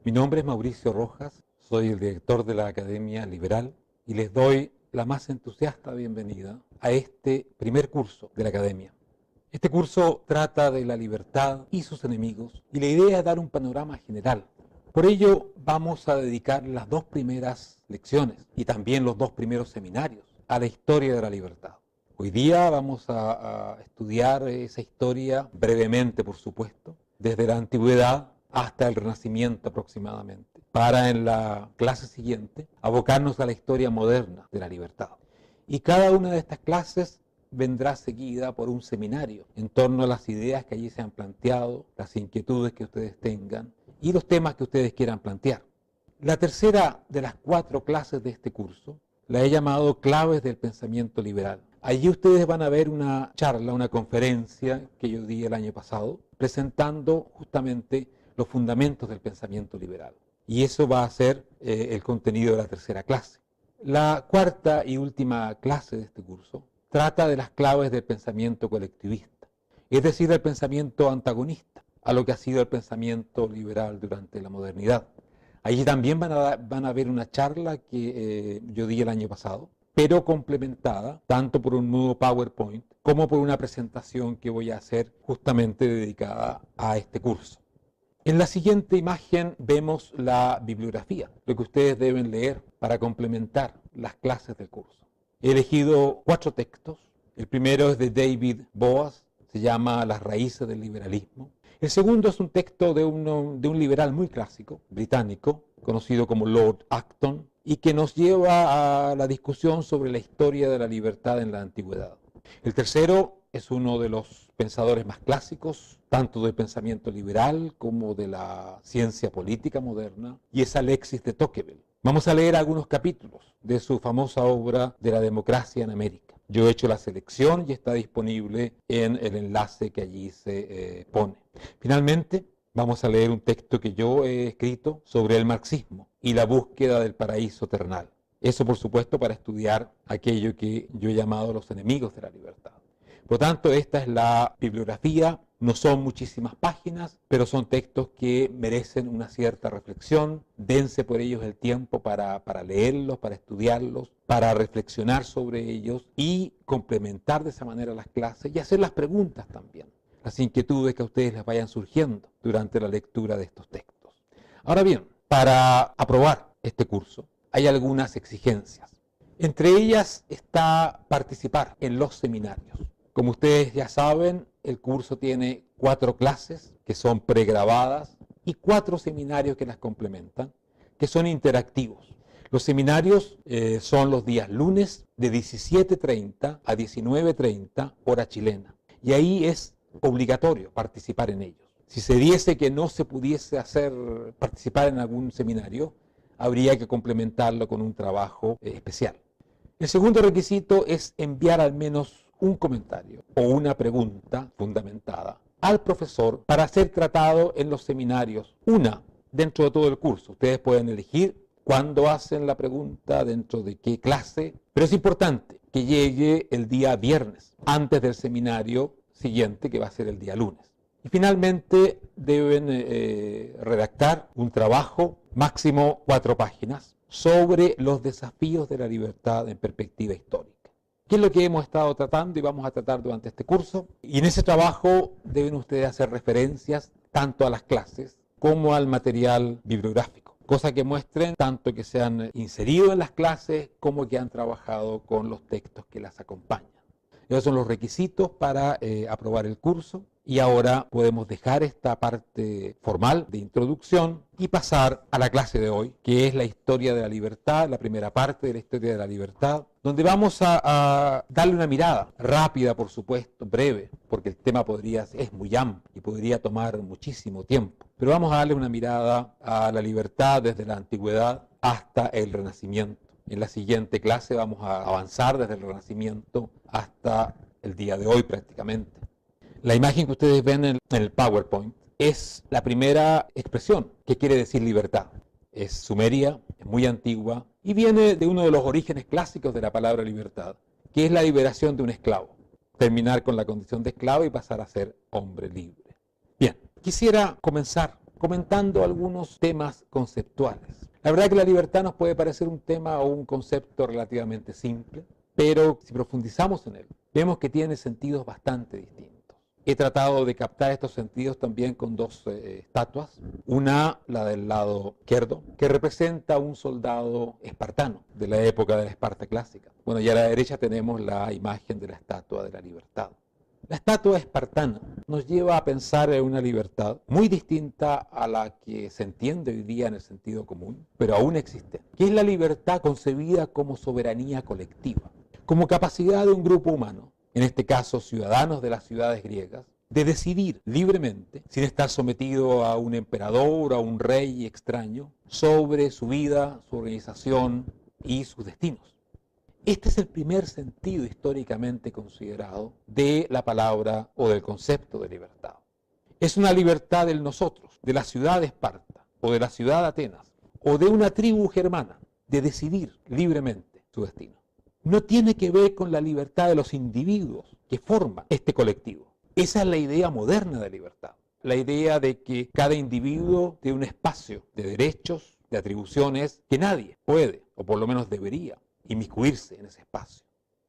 Mi nombre es Mauricio Rojas, soy el director de la Academia Liberal y les doy la más entusiasta bienvenida a este primer curso de la Academia. Este curso trata de la libertad y sus enemigos y la idea es dar un panorama general. Por ello vamos a dedicar las dos primeras lecciones y también los dos primeros seminarios a la historia de la libertad. Hoy día vamos a estudiar esa historia brevemente, por supuesto, desde la antigüedad hasta el Renacimiento aproximadamente, para en la clase siguiente abocarnos a la historia moderna de la libertad. Y cada una de estas clases vendrá seguida por un seminario en torno a las ideas que allí se han planteado, las inquietudes que ustedes tengan y los temas que ustedes quieran plantear. La tercera de las 4 clases de este curso la he llamado Claves del Pensamiento Liberal. Allí ustedes van a ver una charla, una conferencia que yo di el año pasado, presentando justamente los fundamentos del pensamiento liberal. Y eso va a ser el contenido de la tercera clase. La cuarta y última clase de este curso trata de las claves del pensamiento colectivista, es decir, del pensamiento antagonista a lo que ha sido el pensamiento liberal durante la modernidad. Allí también van a ver una charla que yo di el año pasado, pero complementada tanto por un nuevo PowerPoint como por una presentación que voy a hacer justamente dedicada a este curso. En la siguiente imagen vemos la bibliografía, lo que ustedes deben leer para complementar las clases del curso. He elegido 4 textos. El primero es de David Boaz, se llama Las raíces del liberalismo. El segundo es un texto de un liberal muy clásico, británico, conocido como Lord Acton, y que nos lleva a la discusión sobre la historia de la libertad en la antigüedad. El tercero es uno de los pensadores más clásicos, tanto del pensamiento liberal como de la ciencia política moderna, y es Alexis de Tocqueville. Vamos a leer algunos capítulos de su famosa obra de la democracia en América. Yo he hecho la selección y está disponible en el enlace que allí se pone. Finalmente, vamos a leer un texto que yo he escrito sobre el marxismo y la búsqueda del paraíso terrenal. Eso, por supuesto, para estudiar aquello que yo he llamado los enemigos de la libertad. Por lo tanto, esta es la bibliografía. No son muchísimas páginas, pero son textos que merecen una cierta reflexión. Dense por ellos el tiempo para leerlos, para estudiarlos, para reflexionar sobre ellos y complementar de esa manera las clases y hacer las preguntas también, las inquietudes que a ustedes les vayan surgiendo durante la lectura de estos textos. Ahora bien, para aprobar este curso hay algunas exigencias. Entre ellas está participar en los seminarios. Como ustedes ya saben, el curso tiene 4 clases que son pregrabadas y 4 seminarios que las complementan, que son interactivos. Los seminarios son los días lunes de 17:30 a 19:30 hora chilena. Y ahí es obligatorio participar en ellos. Si se diese que no se pudiese participar en algún seminario, habría que complementarlo con un trabajo especial. El segundo requisito es enviar al menos un comentario o una pregunta fundamentada al profesor para ser tratado en los seminarios. Una, dentro de todo el curso. Ustedes pueden elegir cuándo hacen la pregunta, dentro de qué clase, pero es importante que llegue el día viernes, antes del seminario siguiente, que va a ser el día lunes. Y finalmente deben redactar un trabajo, máximo 4 páginas, sobre los desafíos de la libertad en perspectiva histórica. ¿Qué es lo que hemos estado tratando y vamos a tratar durante este curso? Y en ese trabajo deben ustedes hacer referencias tanto a las clases como al material bibliográfico, cosa que muestren tanto que se han inserido en las clases como que han trabajado con los textos que las acompañan. Esos son los requisitos para aprobar el curso. Y ahora podemos dejar esta parte formal de introducción y pasar a la clase de hoy, que es la historia de la libertad, la primera parte de la historia de la libertad, donde vamos a darle una mirada rápida, por supuesto, breve, porque el tema es muy amplio y podría tomar muchísimo tiempo. Pero vamos a darle una mirada a la libertad desde la antigüedad hasta el Renacimiento. En la siguiente clase vamos a avanzar desde el Renacimiento hasta el día de hoy prácticamente. La imagen que ustedes ven en el PowerPoint es la primera expresión que quiere decir libertad. Es sumeria, es muy antigua y viene de uno de los orígenes clásicos de la palabra libertad, que es la liberación de un esclavo. Terminar con la condición de esclavo y pasar a ser hombre libre. Bien, quisiera comenzar comentando algunos temas conceptuales. La verdad que la libertad nos puede parecer un tema o un concepto relativamente simple, pero si profundizamos en él, vemos que tiene sentidos bastante distintos. He tratado de captar estos sentidos también con dos estatuas. Una, la del lado izquierdo, que representa a un soldado espartano de la época de la Esparta clásica. Bueno, y a la derecha tenemos la imagen de la estatua de la libertad. La estatua espartana nos lleva a pensar en una libertad muy distinta a la que se entiende hoy día en el sentido común, pero aún existe, que es la libertad concebida como soberanía colectiva, como capacidad de un grupo humano, en este caso ciudadanos de las ciudades griegas, de decidir libremente, sin estar sometido a un emperador o a un rey extraño, sobre su vida, su organización y sus destinos. Este es el primer sentido históricamente considerado de la palabra o del concepto de libertad. Es una libertad del nosotros, de la ciudad de Esparta, o de la ciudad de Atenas, o de una tribu germana, de decidir libremente su destino. No tiene que ver con la libertad de los individuos que forman este colectivo. Esa es la idea moderna de libertad. La idea de que cada individuo tiene un espacio de derechos, de atribuciones, que nadie puede, o por lo menos debería, inmiscuirse en ese espacio.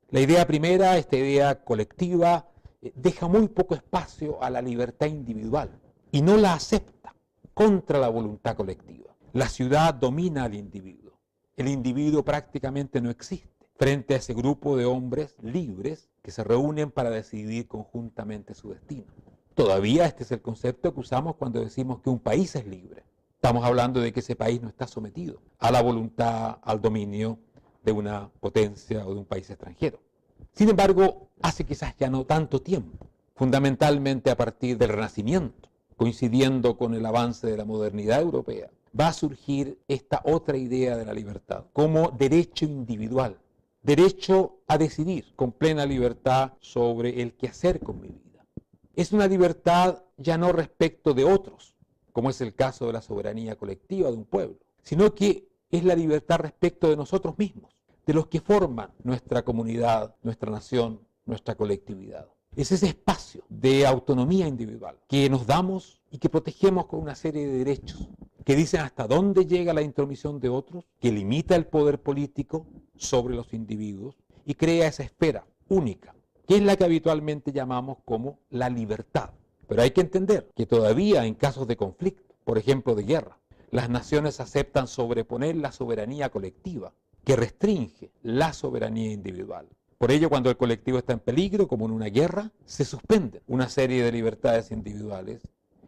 La idea primera, esta idea colectiva, deja muy poco espacio a la libertad individual y no la acepta contra la voluntad colectiva. La ciudad domina al individuo. El individuo prácticamente no existe frente a ese grupo de hombres libres que se reúnen para decidir conjuntamente su destino. Todavía este es el concepto que usamos cuando decimos que un país es libre. Estamos hablando de que ese país no está sometido a la voluntad, al dominio de una potencia o de un país extranjero. Sin embargo, hace quizás ya no tanto tiempo, fundamentalmente a partir del Renacimiento, coincidiendo con el avance de la modernidad europea, va a surgir esta otra idea de la libertad como derecho individual, derecho a decidir con plena libertad sobre el qué hacer con mi vida. Es una libertad ya no respecto de otros, como es el caso de la soberanía colectiva de un pueblo, sino que es la libertad respecto de nosotros mismos, de los que forman nuestra comunidad, nuestra nación, nuestra colectividad. Es ese espacio de autonomía individual que nos damos y que protegemos con una serie de derechos que dicen hasta dónde llega la intromisión de otros, que limita el poder político sobre los individuos y crea esa esfera única, que es la que habitualmente llamamos como la libertad. Pero hay que entender que todavía en casos de conflicto, por ejemplo de guerra, las naciones aceptan sobreponer la soberanía colectiva, que restringe la soberanía individual. Por ello, cuando el colectivo está en peligro, como en una guerra, se suspenden una serie de libertades individuales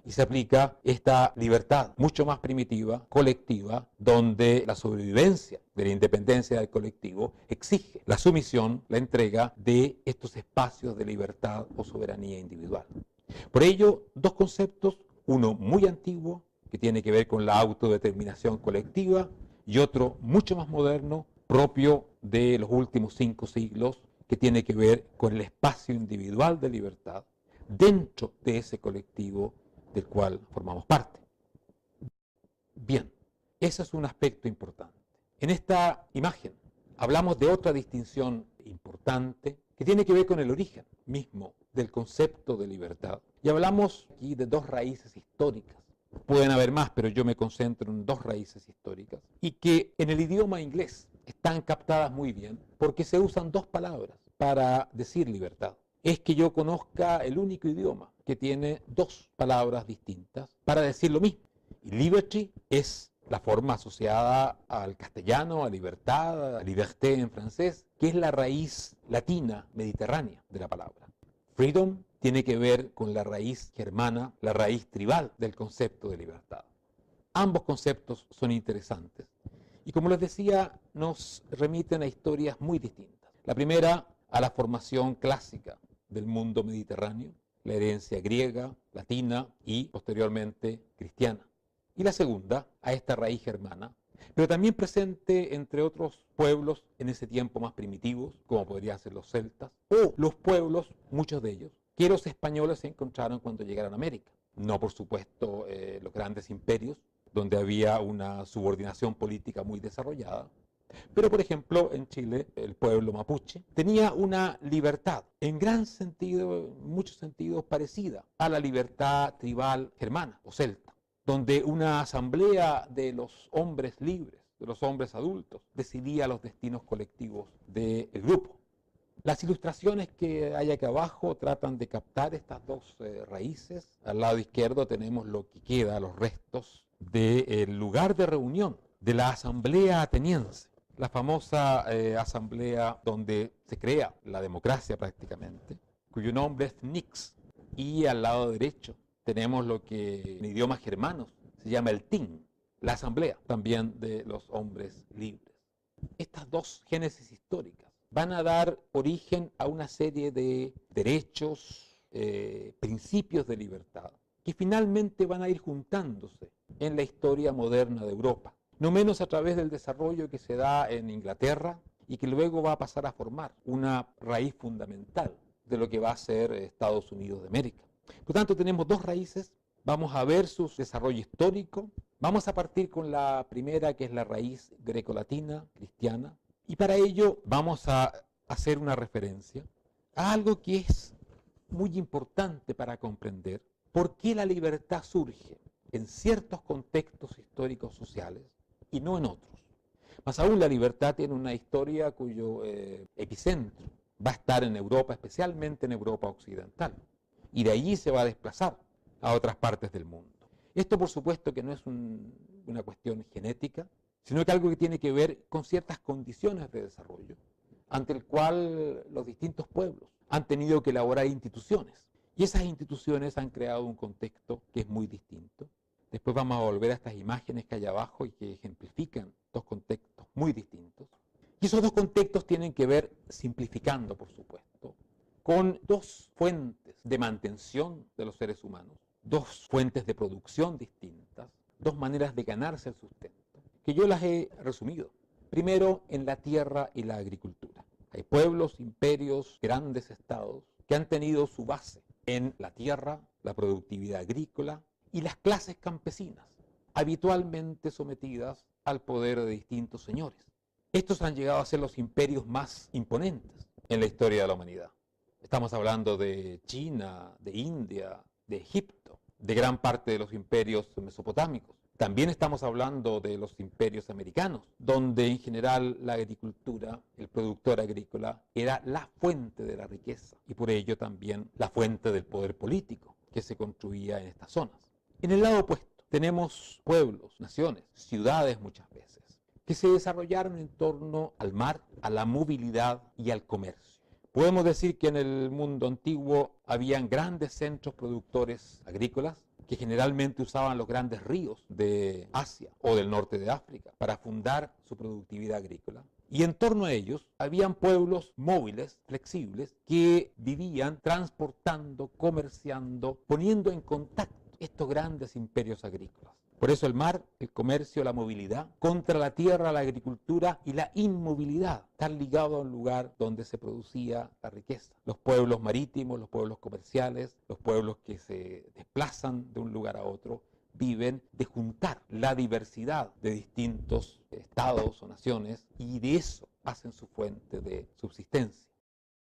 y se aplica esta libertad mucho más primitiva, colectiva, donde la sobrevivencia de la independencia del colectivo exige la sumisión, la entrega de estos espacios de libertad o soberanía individual. Por ello, dos conceptos, uno muy antiguo, que tiene que ver con la autodeterminación colectiva, y otro mucho más moderno, propio de los últimos 5 siglos, que tiene que ver con el espacio individual de libertad dentro de ese colectivo del cual formamos parte. Bien, ese es un aspecto importante. En esta imagen hablamos de otra distinción importante que tiene que ver con el origen mismo del concepto de libertad. Y hablamos aquí de dos raíces históricas. Pueden haber más, pero yo me concentro en dos raíces históricas y que en el idioma inglés están captadas muy bien porque se usan dos palabras para decir libertad. Es que yo conozca el único idioma que tiene dos palabras distintas para decir lo mismo. Y liberty es la forma asociada al castellano, a libertad, a liberté en francés, que es la raíz latina mediterránea de la palabra. Freedom tiene que ver con la raíz germana, la raíz tribal del concepto de libertad. Ambos conceptos son interesantes y, como les decía, nos remiten a historias muy distintas. La primera, a la formación clásica del mundo mediterráneo, la herencia griega, latina y posteriormente cristiana. Y la segunda, a esta raíz germana, pero también presente entre otros pueblos en ese tiempo más primitivos, como podrían ser los celtas, o los pueblos, muchos de ellos, que los españoles se encontraron cuando llegaron a América. No, por supuesto, los grandes imperios, donde había una subordinación política muy desarrollada. Pero, por ejemplo, en Chile, el pueblo mapuche tenía una libertad, en gran sentido, en muchos sentidos, parecida a la libertad tribal germana o celta, donde una asamblea de los hombres libres, de los hombres adultos, decidía los destinos colectivos del grupo. Las ilustraciones que hay aquí abajo tratan de captar estas dos raíces. Al lado izquierdo tenemos lo que queda, los restos del lugar de reunión de la asamblea ateniense, la famosa asamblea donde se crea la democracia prácticamente, cuyo nombre es Nix. Y al lado derecho tenemos lo que en idiomas germanos se llama el Ting, la asamblea también de los hombres libres. Estas dos génesis históricas van a dar origen a una serie de derechos, principios de libertad, que finalmente van a ir juntándose en la historia moderna de Europa, no menos a través del desarrollo que se da en Inglaterra y que luego va a pasar a formar una raíz fundamental de lo que va a ser Estados Unidos de América. Por tanto, tenemos dos raíces, vamos a ver su desarrollo histórico, vamos a partir con la primera, que es la raíz grecolatina, cristiana, y para ello vamos a hacer una referencia a algo que es muy importante para comprender por qué la libertad surge en ciertos contextos históricos sociales y no en otros. Más aún, la libertad tiene una historia cuyo epicentro va a estar en Europa, especialmente en Europa occidental, y de allí se va a desplazar a otras partes del mundo. Esto, por supuesto, que no es una cuestión genética, sino que algo que tiene que ver con ciertas condiciones de desarrollo, ante el cual los distintos pueblos han tenido que elaborar instituciones. Y esas instituciones han creado un contexto que es muy distinto. Después vamos a volver a estas imágenes que hay abajo y que ejemplifican dos contextos muy distintos. Y esos dos contextos tienen que ver, simplificando por supuesto, con dos fuentes de mantención de los seres humanos, dos fuentes de producción distintas, dos maneras de ganarse el sustento, que yo las he resumido. Primero, en la tierra y la agricultura. Hay pueblos, imperios, grandes estados que han tenido su base en la tierra, la productividad agrícola y las clases campesinas, habitualmente sometidas al poder de distintos señores. Estos han llegado a ser los imperios más imponentes en la historia de la humanidad. Estamos hablando de China, de India, de Egipto, de gran parte de los imperios mesopotámicos. También estamos hablando de los imperios americanos, donde en general la agricultura, el productor agrícola, era la fuente de la riqueza y por ello también la fuente del poder político que se construía en estas zonas. En el lado opuesto tenemos pueblos, naciones, ciudades muchas veces, que se desarrollaron en torno al mar, a la movilidad y al comercio. Podemos decir que en el mundo antiguo habían grandes centros productores agrícolas que generalmente usaban los grandes ríos de Asia o del norte de África para fundar su productividad agrícola. Y en torno a ellos habían pueblos móviles, flexibles, que vivían transportando, comerciando, poniendo en contacto estos grandes imperios agrícolas. Por eso el mar, el comercio, la movilidad, contra la tierra, la agricultura y la inmovilidad, están ligados a un lugar donde se producía la riqueza. Los pueblos marítimos, los pueblos comerciales, los pueblos que se desplazan de un lugar a otro, viven de juntar la diversidad de distintos estados o naciones y de eso hacen su fuente de subsistencia.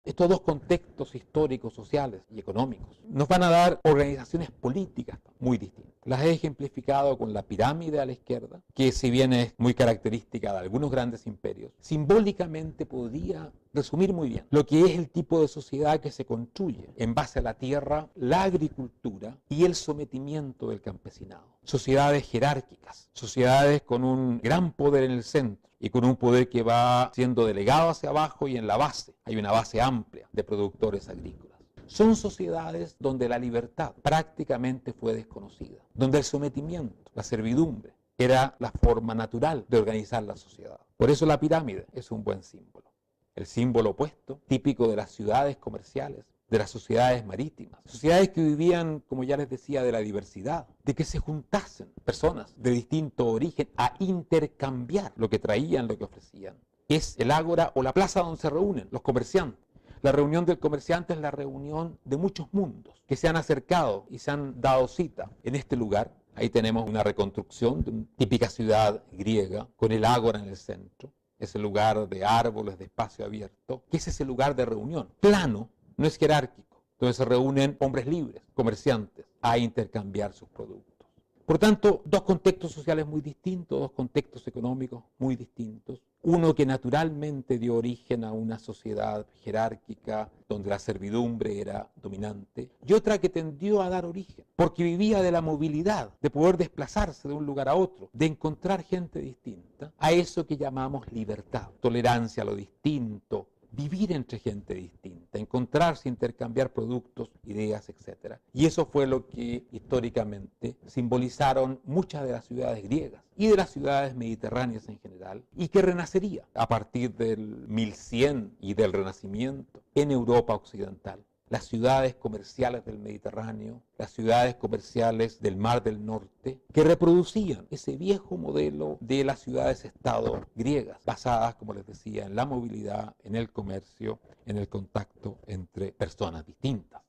Estos dos contextos históricos, sociales y económicos nos van a dar organizaciones políticas muy distintas. Las he ejemplificado con la pirámide a la izquierda, que si bien es muy característica de algunos grandes imperios, simbólicamente podría resumir muy bien lo que es el tipo de sociedad que se construye en base a la tierra, la agricultura y el sometimiento del campesinado. Sociedades jerárquicas, sociedades con un gran poder en el centro y con un poder que va siendo delegado hacia abajo y en la base. Hay una base amplia de productores agrícolas. Son sociedades donde la libertad prácticamente fue desconocida, donde el sometimiento, la servidumbre, era la forma natural de organizar la sociedad. Por eso la pirámide es un buen símbolo. El símbolo opuesto, típico de las ciudades comerciales, de las sociedades marítimas, sociedades que vivían, como ya les decía, de la diversidad, de que se juntasen personas de distinto origen a intercambiar lo que traían, lo que ofrecían. Es el ágora o la plaza donde se reúnen los comerciantes. La reunión del comerciante es la reunión de muchos mundos que se han acercado y se han dado cita en este lugar. Ahí tenemos una reconstrucción de una típica ciudad griega con el ágora en el centro, ese lugar de árboles, de espacio abierto, que es ese lugar de reunión plano, no es jerárquico, donde se reúnen hombres libres, comerciantes, a intercambiar sus productos. Por tanto, dos contextos sociales muy distintos, dos contextos económicos muy distintos. Uno que naturalmente dio origen a una sociedad jerárquica donde la servidumbre era dominante, y otra que tendió a dar origen, porque vivía de la movilidad, de poder desplazarse de un lugar a otro, de encontrar gente distinta, a eso que llamamos libertad, tolerancia a lo distinto, vivir entre gente distinta, encontrarse, intercambiar productos, ideas, etc. Y eso fue lo que históricamente simbolizaron muchas de las ciudades griegas y de las ciudades mediterráneas en general, y que renacería a partir del 1100 y del Renacimiento en Europa occidental. Las ciudades comerciales del Mediterráneo, las ciudades comerciales del Mar del Norte, que reproducían ese viejo modelo de las ciudades-estado griegas, basadas, como les decía, en la movilidad, en el comercio, en el contacto entre personas distintas.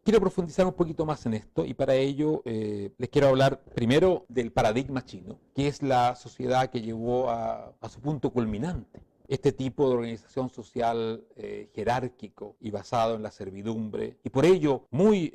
Quiero profundizar un poquito más en esto y para ello les quiero hablar primero del paradigma chino, que es la sociedad que llevó a su punto culminante este tipo de organización social jerárquico y basado en la servidumbre, y por ello muy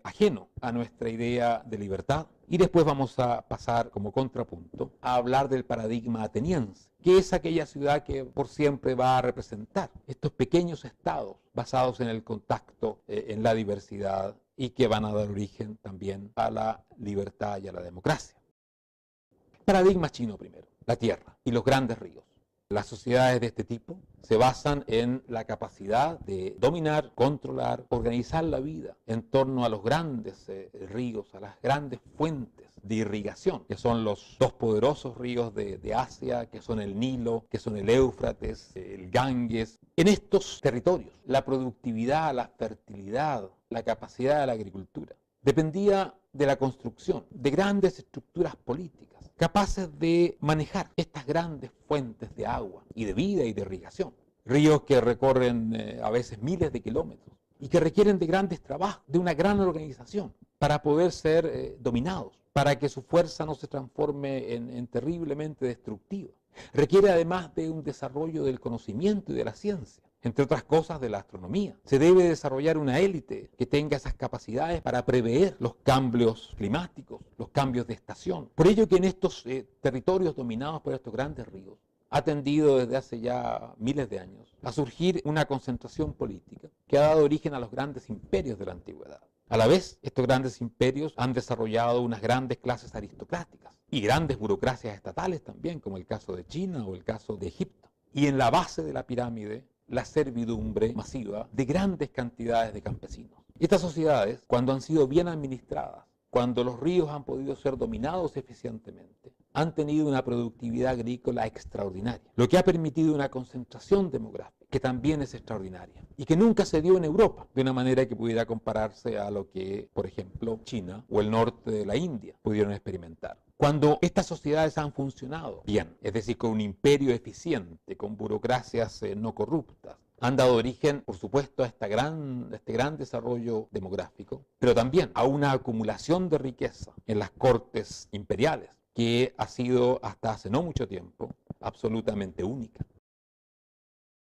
ajeno a nuestra idea de libertad. Y después vamos a pasar como contrapunto a hablar del paradigma ateniense, que es aquella ciudad que por siempre va a representar estos pequeños estados basados en el contacto, en la diversidad, y que van a dar origen también a la libertad y a la democracia. Paradigma chino primero, la tierra y los grandes ríos. Las sociedades de este tipo se basan en la capacidad de dominar, controlar, organizar la vida en torno a los grandes ríos, a las grandes fuentes de irrigación, que son los dos poderosos ríos de Asia, que son el Nilo, que son el Éufrates, el Ganges. En estos territorios, la productividad, la fertilidad, la capacidad de la agricultura dependía de la construcción de grandes estructuras políticas capaces de manejar estas grandes fuentes de agua y de vida y de irrigación. Ríos que recorren a veces miles de kilómetros y que requieren de grandes trabajos, de una gran organización para poder ser dominados, para que su fuerza no se transforme en terriblemente destructiva. Requiere además de un desarrollo del conocimiento y de la ciencia, entre otras cosas de la astronomía. Se debe desarrollar una élite que tenga esas capacidades para prever los cambios climáticos, los cambios de estación. Por ello que en estos territorios dominados por estos grandes ríos ha tendido desde hace ya miles de años a surgir una concentración política que ha dado origen a los grandes imperios de la antigüedad. A la vez, estos grandes imperios han desarrollado unas grandes clases aristocráticas y grandes burocracias estatales también, como el caso de China o el caso de Egipto. Y en la base de la pirámide, la servidumbre masiva de grandes cantidades de campesinos. Estas sociedades, cuando han sido bien administradas, cuando los ríos han podido ser dominados eficientemente, han tenido una productividad agrícola extraordinaria, lo que ha permitido una concentración demográfica que también es extraordinaria y que nunca se dio en Europa de una manera que pudiera compararse a lo que, por ejemplo, China o el norte de la India pudieron experimentar. Cuando estas sociedades han funcionado bien, es decir, con un imperio eficiente, con burocracias no corruptas, han dado origen, por supuesto, a este gran desarrollo demográfico, pero también a una acumulación de riqueza en las cortes imperiales, que ha sido hasta hace no mucho tiempo absolutamente única.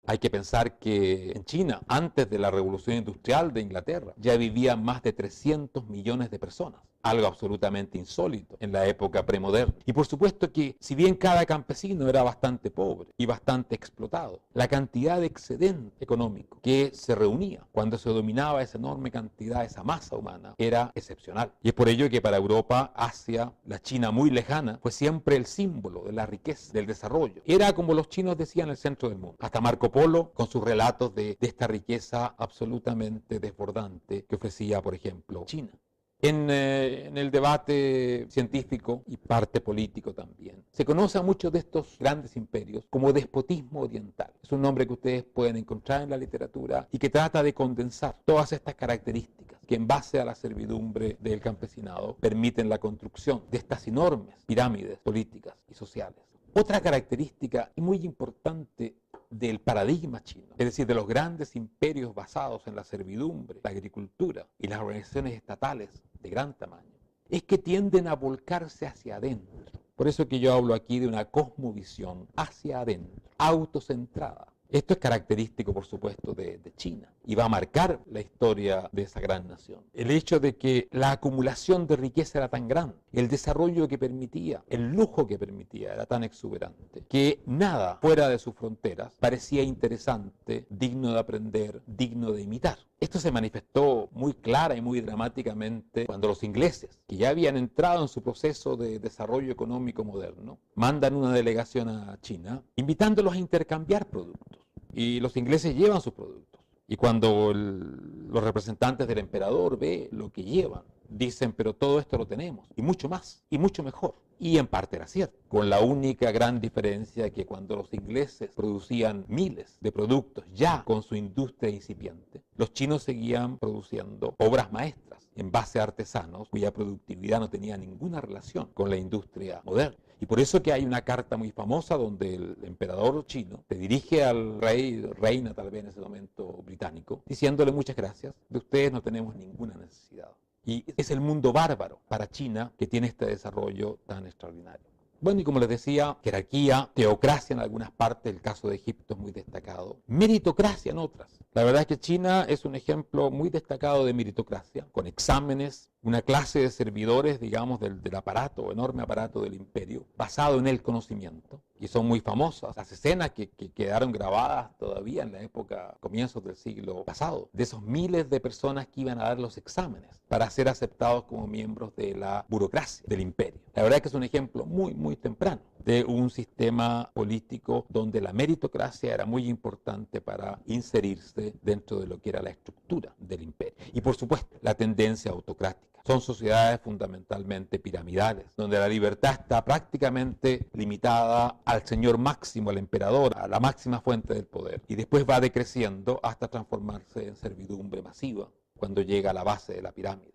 Hay que pensar que en China, antes de la Revolución Industrial de Inglaterra, ya vivían más de 300 millones de personas, algo absolutamente insólito en la época premoderna. Y por supuesto que, si bien cada campesino era bastante pobre y bastante explotado, la cantidad de excedente económico que se reunía cuando se dominaba esa enorme cantidad, esa masa humana, era excepcional. Y es por ello que para Europa, Asia, la China muy lejana, fue siempre el símbolo de la riqueza, del desarrollo. Era, como los chinos decían, el centro del mundo. Hasta Marco Polo, con sus relatos de esta riqueza absolutamente desbordante que ofrecía, por ejemplo, China. En el debate científico y parte político también, se conoce a muchos de estos grandes imperios como despotismo oriental. Es un nombre que ustedes pueden encontrar en la literatura y que trata de condensar todas estas características que en base a la servidumbre del campesinado permiten la construcción de estas enormes pirámides políticas y sociales. Otra característica muy importante del paradigma chino, es decir, de los grandes imperios basados en la servidumbre, la agricultura y las organizaciones estatales de gran tamaño, es que tienden a volcarse hacia adentro. Por eso que yo hablo aquí de una cosmovisión hacia adentro, autocentrada. Esto es característico, por supuesto, de China. y va a marcar la historia de esa gran nación. El hecho de que la acumulación de riqueza era tan grande, el desarrollo que permitía, el lujo que permitía era tan exuberante, que nada fuera de sus fronteras parecía interesante, digno de aprender, digno de imitar. Esto se manifestó muy clara y muy dramáticamente cuando los ingleses, que ya habían entrado en su proceso de desarrollo económico moderno, mandan una delegación a China, invitándolos a intercambiar productos. Y los ingleses llevan sus productos. Y cuando los representantes del emperador ven lo que llevan, dicen, pero todo esto lo tenemos, y mucho más, y mucho mejor. Y en parte era cierto, con la única gran diferencia que cuando los ingleses producían miles de productos ya con su industria incipiente, los chinos seguían produciendo obras maestras en base a artesanos cuya productividad no tenía ninguna relación con la industria moderna. Y por eso que hay una carta muy famosa donde el emperador chino se dirige al reina tal vez en ese momento británico, diciéndole muchas gracias, de ustedes no tenemos ninguna necesidad. Y es el mundo bárbaro para China que tiene este desarrollo tan extraordinario. Bueno, y como les decía, jerarquía, teocracia en algunas partes, el caso de Egipto es muy destacado, meritocracia en otras. La verdad es que China es un ejemplo muy destacado de meritocracia, con exámenes, una clase de servidores, digamos, del aparato, enorme aparato del imperio, basado en el conocimiento. Y son muy famosas las escenas que quedaron grabadas todavía en la época, comienzos del siglo pasado, de esos miles de personas que iban a dar los exámenes para ser aceptados como miembros de la burocracia del imperio. La verdad es que es un ejemplo muy temprano de un sistema político donde la meritocracia era muy importante para inserirse dentro de lo que era la estructura del imperio. Y por supuesto, la tendencia autocrática. Son sociedades fundamentalmente piramidales, donde la libertad está prácticamente limitada al señor máximo, al emperador, a la máxima fuente del poder. Y después va decreciendo hasta transformarse en servidumbre masiva cuando llega a la base de la pirámide.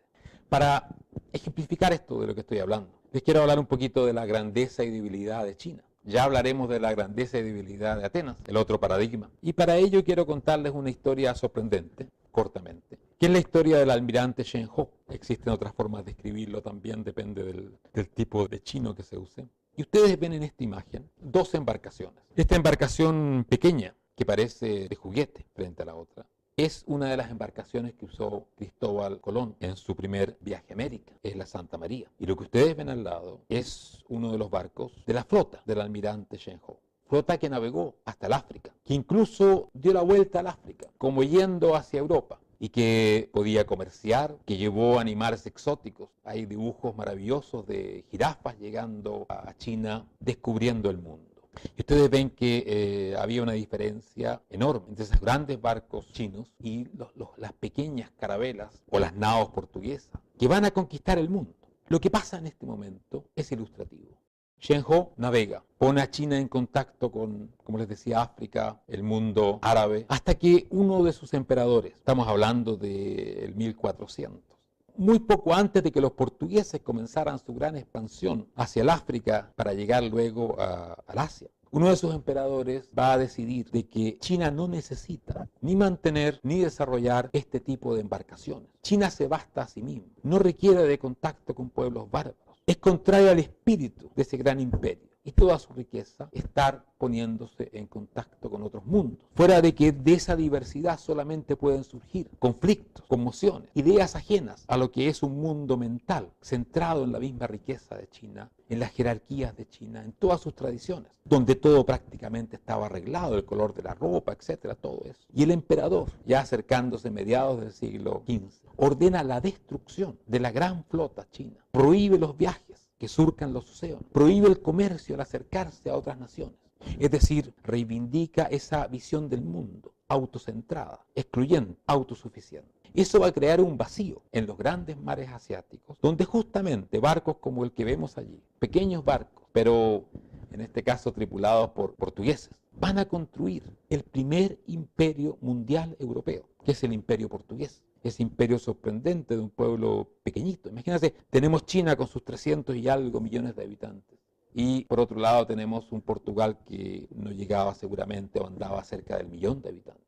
Para ejemplificar esto de lo que estoy hablando, les quiero hablar un poquito de la grandeza y debilidad de China. Ya hablaremos de la grandeza y debilidad de Atenas, el otro paradigma. Y para ello quiero contarles una historia sorprendente, cortamente, que es la historia del almirante Shen Ho. Existen otras formas de escribirlo también, depende del tipo de chino que se use. Y ustedes ven en esta imagen dos embarcaciones. Esta embarcación pequeña, que parece de juguete frente a la otra, es una de las embarcaciones que usó Cristóbal Colón en su primer viaje a América, es la Santa María. Y lo que ustedes ven al lado es uno de los barcos de la flota del almirante Shen Ho. Flota que navegó hasta el África, que incluso dio la vuelta al África, como yendo hacia Europa, y que podía comerciar, que llevó animales exóticos. Hay dibujos maravillosos de jirafas llegando a China, descubriendo el mundo. Y ustedes ven que había una diferencia enorme entre esos grandes barcos chinos y las pequeñas carabelas o las naos portuguesas que van a conquistar el mundo. Lo que pasa en este momento es ilustrativo. Shen Ho navega, pone a China en contacto con, como les decía, África, el mundo árabe, hasta que uno de sus emperadores, estamos hablando del 1400, muy poco antes de que los portugueses comenzaran su gran expansión hacia el África para llegar luego al Asia, uno de sus emperadores va a decidir de que China no necesita ni mantener ni desarrollar este tipo de embarcaciones. China se basta a sí misma, no requiere de contacto con pueblos bárbaros. Es contrario al espíritu de ese gran imperio. Y toda su riqueza estar poniéndose en contacto con otros mundos. Fuera de que de esa diversidad solamente pueden surgir conflictos, conmociones, ideas ajenas a lo que es un mundo mental, centrado en la misma riqueza de China, en las jerarquías de China, en todas sus tradiciones, donde todo prácticamente estaba arreglado, el color de la ropa, etcétera, todo eso. Y el emperador, ya acercándose a mediados del siglo XV, ordena la destrucción de la gran flota china, prohíbe los viajes que surcan los océanos, prohíbe el comercio al acercarse a otras naciones. Es decir, reivindica esa visión del mundo, autocentrada, excluyente, autosuficiente. Eso va a crear un vacío en los grandes mares asiáticos, donde justamente barcos como el que vemos allí, pequeños barcos, pero en este caso tripulados por portugueses, van a construir el primer imperio mundial europeo, que es el imperio portugués. Ese imperio sorprendente de un pueblo pequeñito. Imagínense, tenemos China con sus 300 y algo millones de habitantes. Y por otro lado tenemos un Portugal que no llegaba seguramente o andaba cerca del 1.000.000 de habitantes.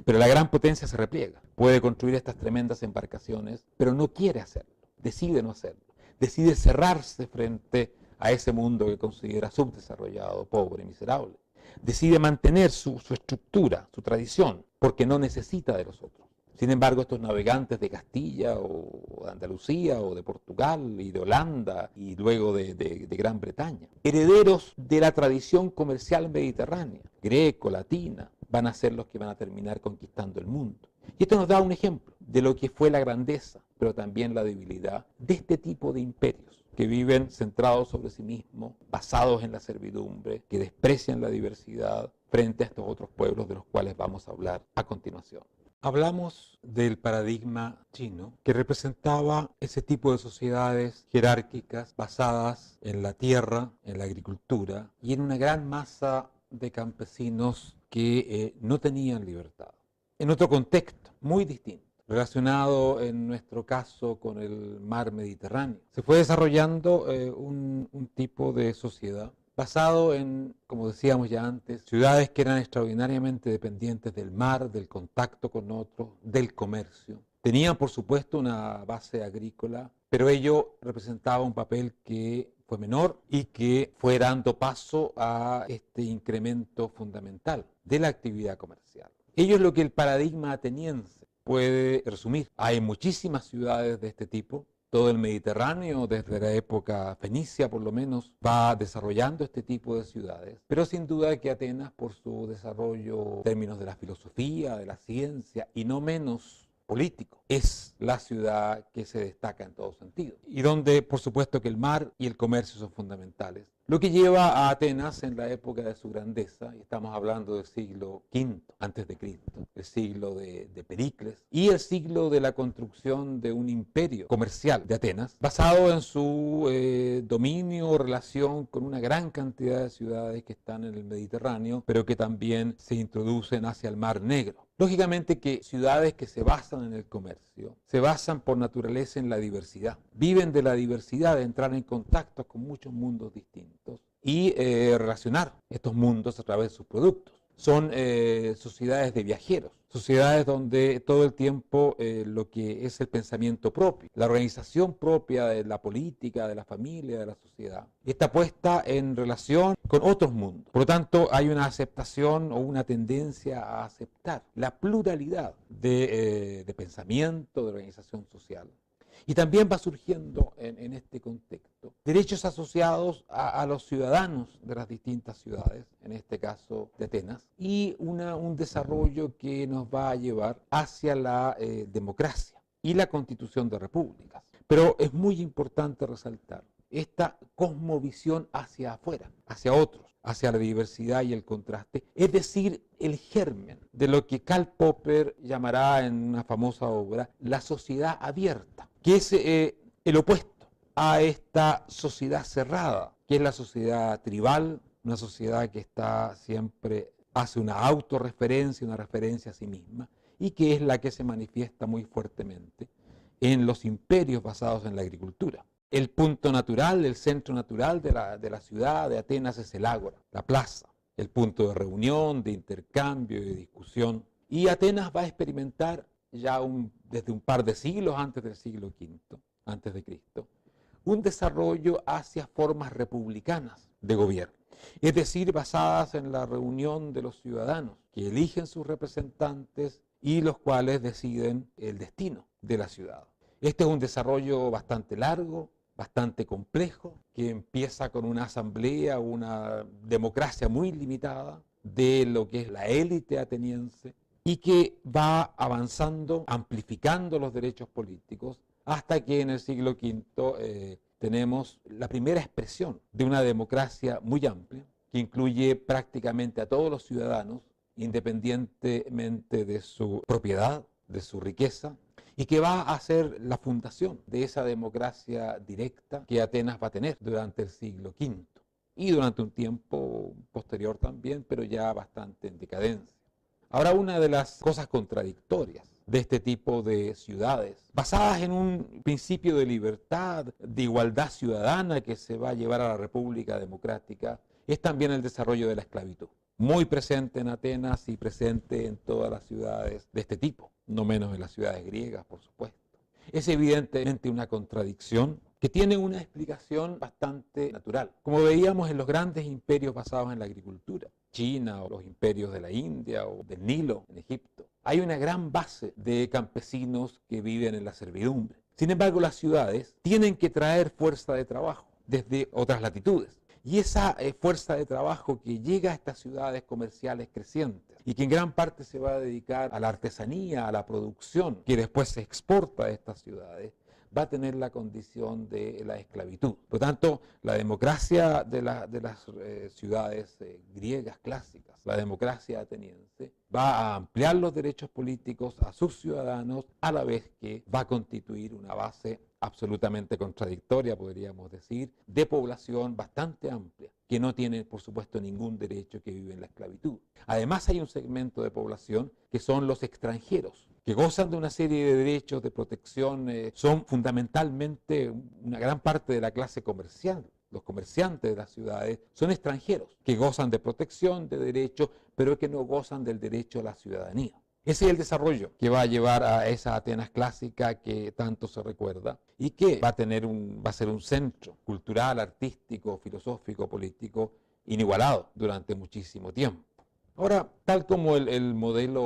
Pero la gran potencia se repliega. Puede construir estas tremendas embarcaciones, pero no quiere hacerlo. Decide no hacerlo. Decide cerrarse frente a ese mundo que considera subdesarrollado, pobre, miserable. decide mantener su estructura, su tradición, porque no necesita de los otros. Sin embargo, estos navegantes de Castilla o de Andalucía o de Portugal y de Holanda y luego de Gran Bretaña, herederos de la tradición comercial mediterránea, greco, latina, van a ser los que van a terminar conquistando el mundo. Y esto nos da un ejemplo de lo que fue la grandeza, pero también la debilidad de este tipo de imperios que viven centrados sobre sí mismos, basados en la servidumbre, que desprecian la diversidad frente a estos otros pueblos de los cuales vamos a hablar a continuación. Hablamos del paradigma chino, que representaba ese tipo de sociedades jerárquicas basadas en la tierra, en la agricultura y en una gran masa de campesinos que no tenían libertad. En otro contexto, muy distinto, relacionado en nuestro caso con el mar Mediterráneo, se fue desarrollando un tipo de sociedad basado en, como decíamos ya antes, ciudades que eran extraordinariamente dependientes del mar, del contacto con otros, del comercio. Tenían, por supuesto, una base agrícola, pero ello representaba un papel que fue menor y que fue dando paso a este incremento fundamental de la actividad comercial. Ello es lo que el paradigma ateniense puede resumir. Hay muchísimas ciudades de este tipo. Todo el Mediterráneo, desde la época fenicia por lo menos, va desarrollando este tipo de ciudades. Pero sin duda que Atenas, por su desarrollo en términos de la filosofía, de la ciencia y no menos político, es la ciudad que se destaca en todo sentido. Y donde, por supuesto, que el mar y el comercio son fundamentales. Lo que lleva a Atenas en la época de su grandeza, y estamos hablando del siglo V antes de Cristo, el siglo de Pericles, y el siglo de la construcción de un imperio comercial de Atenas, basado en su dominio o relación con una gran cantidad de ciudades que están en el Mediterráneo, pero que también se introducen hacia el Mar Negro. Lógicamente que ciudades que se basan en el comercio, se basan por naturaleza en la diversidad, viven de la diversidad, de entrar en contacto con muchos mundos distintos y relacionar estos mundos a través de sus productos. Son sociedades de viajeros, sociedades donde todo el tiempo lo que es el pensamiento propio, la organización propia de la política, de la familia, de la sociedad, está puesta en relación con otros mundos. Por lo tanto, hay una aceptación o una tendencia a aceptar la pluralidad de pensamiento, de organización social. Y también va surgiendo en este contexto derechos asociados a los ciudadanos de las distintas ciudades, en este caso de Atenas, y un desarrollo que nos va a llevar hacia la democracia y la constitución de repúblicas. Pero es muy importante resaltar esta cosmovisión hacia afuera, hacia otros, hacia la diversidad y el contraste, es decir, el germen de lo que Karl Popper llamará en una famosa obra la sociedad abierta, que es el opuesto a esta sociedad cerrada, que es la sociedad tribal, una sociedad que está siempre, hace una autorreferencia, una referencia a sí misma, y que es la que se manifiesta muy fuertemente en los imperios basados en la agricultura. El punto natural, el centro natural de la ciudad de Atenas es el ágora, la plaza, el punto de reunión, de intercambio y de discusión. Y Atenas va a experimentar ya desde un par de siglos antes del siglo V, antes de Cristo, un desarrollo hacia formas republicanas de gobierno, es decir, basadas en la reunión de los ciudadanos que eligen sus representantes y los cuales deciden el destino de la ciudad. Este es un desarrollo bastante largo, bastante complejo, que empieza con una asamblea, una democracia muy limitada de lo que es la élite ateniense y que va avanzando, amplificando los derechos políticos hasta que en el siglo V tenemos la primera expresión de una democracia muy amplia que incluye prácticamente a todos los ciudadanos independientemente de su propiedad, de su riqueza, y que va a ser la fundación de esa democracia directa que Atenas va a tener durante el siglo V y durante un tiempo posterior también, pero ya bastante en decadencia. Ahora, una de las cosas contradictorias de este tipo de ciudades, basadas en un principio de libertad, de igualdad ciudadana que se va a llevar a la República Democrática, es también el desarrollo de la esclavitud, muy presente en Atenas y presente en todas las ciudades de este tipo, no menos en las ciudades griegas, por supuesto. Es evidentemente una contradicción que tiene una explicación bastante natural. Como veíamos en los grandes imperios basados en la agricultura, China o los imperios de la India o del Nilo en Egipto. Hay una gran base de campesinos que viven en la servidumbre. Sin embargo, las ciudades tienen que traer fuerza de trabajo desde otras latitudes. Y esa fuerza de trabajo que llega a estas ciudades comerciales crecientes y que en gran parte se va a dedicar a la artesanía, a la producción, que después se exporta a estas ciudades, va a tener la condición de la esclavitud. Por lo tanto, la democracia de las ciudades griegas clásicas, la democracia ateniense, va a ampliar los derechos políticos a sus ciudadanos, a la vez que va a constituir una base absolutamente contradictoria, podríamos decir, de población bastante amplia, que no tiene, por supuesto, ningún derecho, que vive en la esclavitud. Además, hay un segmento de población que son los extranjeros, que gozan de una serie de derechos, de protección, son fundamentalmente una gran parte de la clase comercial. Los comerciantes de las ciudades son extranjeros, que gozan de protección, de derechos, pero que no gozan del derecho a la ciudadanía. Ese es el desarrollo que va a llevar a esa Atenas clásica que tanto se recuerda y que va a ser un centro cultural, artístico, filosófico, político inigualado durante muchísimo tiempo. Ahora, tal como el modelo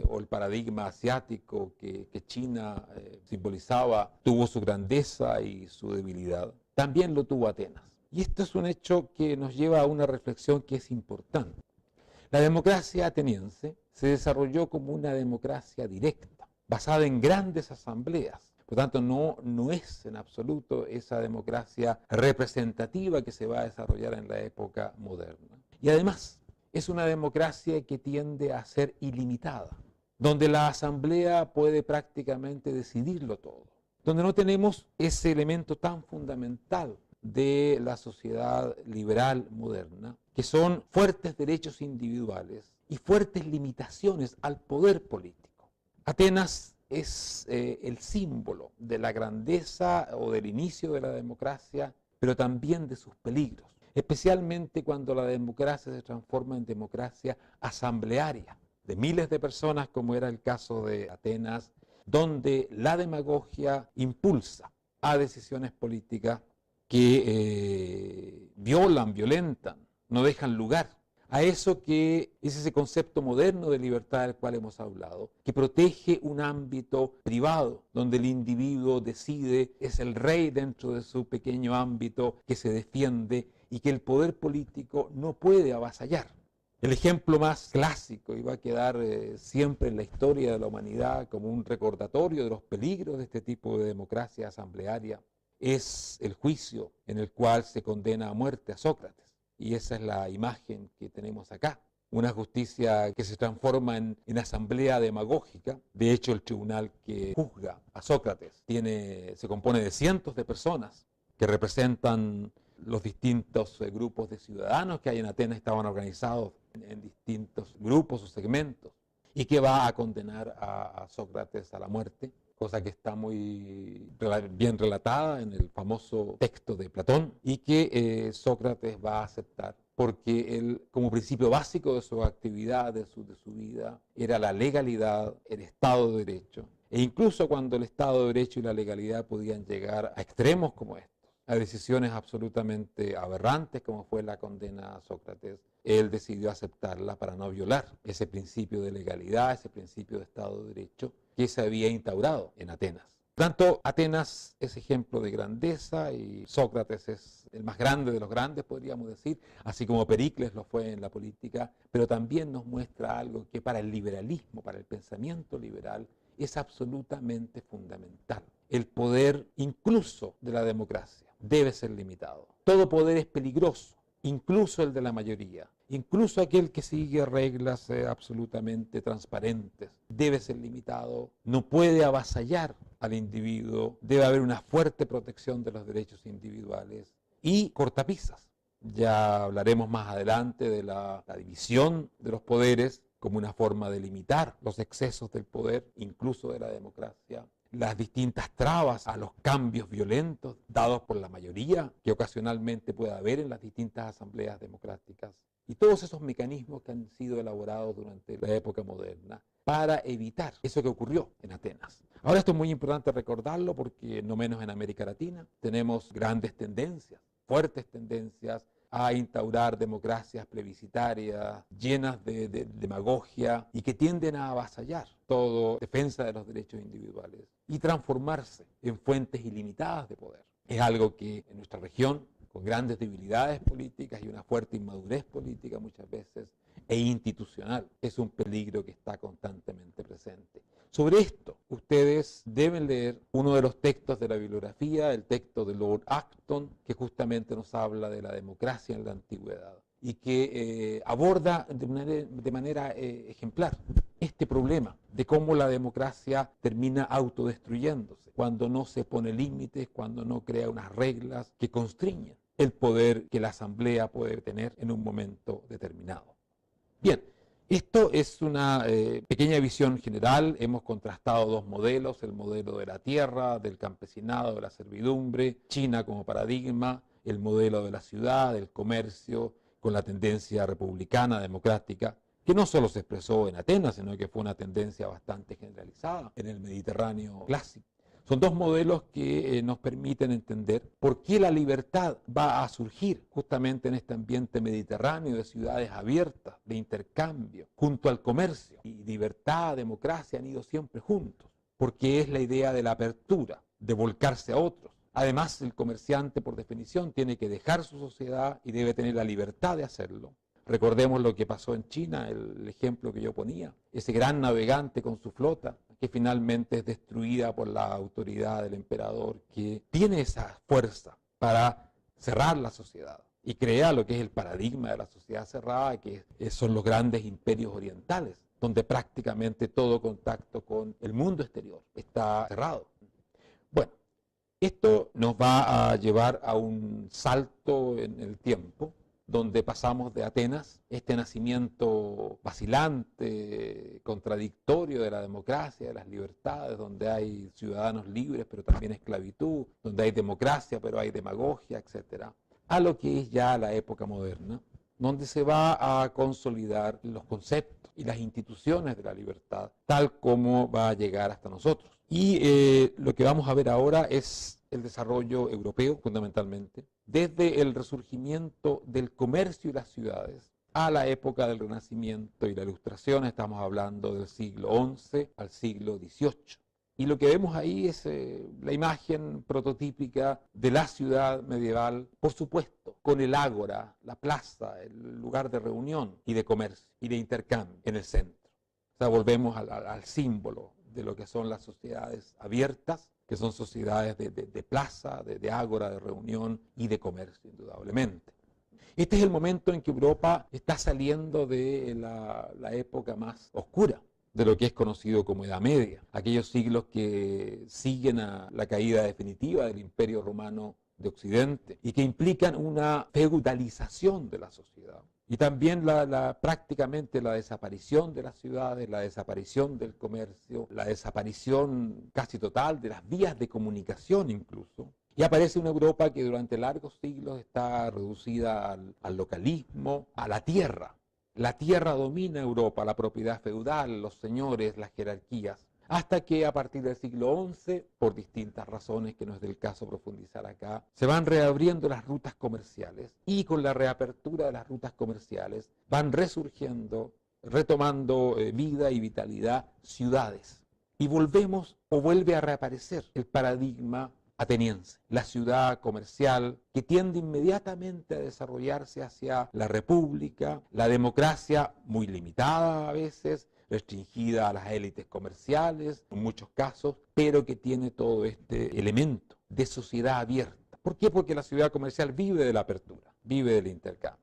o el paradigma asiático que China simbolizaba tuvo su grandeza y su debilidad, también lo tuvo Atenas. Y esto es un hecho que nos lleva a una reflexión que es importante. La democracia ateniense se desarrolló como una democracia directa, basada en grandes asambleas. Por tanto, no es en absoluto esa democracia representativa que se va a desarrollar en la época moderna. Y además, es una democracia que tiende a ser ilimitada, donde la asamblea puede prácticamente decidirlo todo, donde no tenemos ese elemento tan fundamental de la sociedad liberal moderna, que son fuertes derechos individuales y fuertes limitaciones al poder político. Atenas es el símbolo de la grandeza o del inicio de la democracia, pero también de sus peligros, especialmente cuando la democracia se transforma en democracia asamblearia, de miles de personas, como era el caso de Atenas, donde la demagogia impulsa a decisiones políticas que violentan, no dejan lugar a eso que es ese concepto moderno de libertad del cual hemos hablado, que protege un ámbito privado, donde el individuo decide, es el rey dentro de su pequeño ámbito, que se defiende y que el poder político no puede avasallar. El ejemplo más clásico, y va a quedar siempre en la historia de la humanidad como un recordatorio de los peligros de este tipo de democracia asamblearia, es el juicio en el cual se condena a muerte a Sócrates. Y esa es la imagen que tenemos acá. Una justicia que se transforma en asamblea demagógica. De hecho, el tribunal que juzga a Sócrates se compone de cientos de personas que representan los distintos grupos de ciudadanos que hay en Atenas, estaban organizados en distintos grupos o segmentos, y que va a condenar a Sócrates a la muerte, cosa que está muy bien relatada en el famoso texto de Platón, y que Sócrates va a aceptar, porque él, como principio básico de su actividad, de su vida, era la legalidad, el Estado de Derecho, e incluso cuando el Estado de Derecho y la legalidad podían llegar a extremos como estos, a decisiones absolutamente aberrantes como fue la condena a Sócrates, él decidió aceptarla para no violar ese principio de legalidad, ese principio de Estado de Derecho que se había instaurado en Atenas. Por tanto, Atenas es ejemplo de grandeza y Sócrates es el más grande de los grandes, podríamos decir, así como Pericles lo fue en la política, pero también nos muestra algo que para el liberalismo, para el pensamiento liberal, es absolutamente fundamental. El poder, incluso de la democracia, debe ser limitado. Todo poder es peligroso, incluso el de la mayoría, incluso aquel que sigue reglas absolutamente transparentes, debe ser limitado, no puede avasallar al individuo, debe haber una fuerte protección de los derechos individuales y cortapisas. Ya hablaremos más adelante de la división de los poderes como una forma de limitar los excesos del poder, incluso de la democracia, las distintas trabas a los cambios violentos dados por la mayoría que ocasionalmente puede haber en las distintas asambleas democráticas, y todos esos mecanismos que han sido elaborados durante la época moderna para evitar eso que ocurrió en Atenas. Ahora, esto es muy importante recordarlo porque no menos en América Latina tenemos grandes tendencias, fuertes tendencias a instaurar democracias plebiscitarias llenas de demagogia y que tienden a avasallar toda defensa de los derechos individuales y transformarse en fuentes ilimitadas de poder. Es algo que en nuestra región, con grandes debilidades políticas y una fuerte inmadurez política muchas veces, e institucional, es un peligro que está constantemente presente. Sobre esto, ustedes deben leer uno de los textos de la bibliografía, el texto de Lord Acton, que justamente nos habla de la democracia en la antigüedad y que aborda de manera ejemplar este problema de cómo la democracia termina autodestruyéndose cuando no se pone límites, cuando no crea unas reglas que constriñen el poder que la asamblea puede tener en un momento determinado. Bien, esto es una pequeña visión general. Hemos contrastado dos modelos, el modelo de la tierra, del campesinado, de la servidumbre, China como paradigma, el modelo de la ciudad, del comercio, con la tendencia republicana, democrática, que no solo se expresó en Atenas, sino que fue una tendencia bastante generalizada en el Mediterráneo clásico. Son dos modelos que nos permiten entender por qué la libertad va a surgir justamente en este ambiente mediterráneo de ciudades abiertas, de intercambio, junto al comercio. Y libertad, democracia han ido siempre juntos, porque es la idea de la apertura, de volcarse a otros. Además, el comerciante, por definición, tiene que dejar su sociedad y debe tener la libertad de hacerlo. Recordemos lo que pasó en China, el ejemplo que yo ponía, ese gran navegante con su flota, que finalmente es destruida por la autoridad del emperador, que tiene esa fuerza para cerrar la sociedad y crea lo que es el paradigma de la sociedad cerrada, que son los grandes imperios orientales, donde prácticamente todo contacto con el mundo exterior está cerrado. Bueno, esto nos va a llevar a un salto en el tiempo, donde pasamos de Atenas, este nacimiento vacilante, contradictorio de la democracia, de las libertades, donde hay ciudadanos libres pero también esclavitud, donde hay democracia pero hay demagogia, etc., a lo que es ya la época moderna, donde se va a consolidar los conceptos y las instituciones de la libertad, tal como va a llegar hasta nosotros. Y lo que vamos a ver ahora es el desarrollo europeo, fundamentalmente, desde el resurgimiento del comercio y las ciudades a la época del Renacimiento y la Ilustración. Estamos hablando del siglo XI al siglo XVIII. Y lo que vemos ahí es la imagen prototípica de la ciudad medieval, por supuesto, con el ágora, la plaza, el lugar de reunión y de comercio y de intercambio en el centro. O sea, volvemos al símbolo de lo que son las sociedades abiertas, que son sociedades de plaza, de ágora, de reunión y de comercio, indudablemente. Este es el momento en que Europa está saliendo de la época más oscura de lo que es conocido como Edad Media, aquellos siglos que siguen a la caída definitiva del Imperio Romano de Occidente y que implican una feudalización de la sociedad. Y también prácticamente la desaparición de las ciudades, la desaparición del comercio, la desaparición casi total de las vías de comunicación incluso. Y aparece una Europa que durante largos siglos está reducida al localismo, a la tierra. La tierra domina Europa, la propiedad feudal, los señores, las jerarquías. Hasta que a partir del siglo XI, por distintas razones que no es del caso profundizar acá, se van reabriendo las rutas comerciales y con la reapertura de las rutas comerciales van resurgiendo, retomando vida y vitalidad ciudades. Y volvemos o vuelve a reaparecer el paradigma ateniense, la ciudad comercial que tiende inmediatamente a desarrollarse hacia la república, la democracia muy limitada a veces, restringida a las élites comerciales, en muchos casos, pero que tiene todo este elemento de sociedad abierta. ¿Por qué? Porque la ciudad comercial vive de la apertura, vive del intercambio.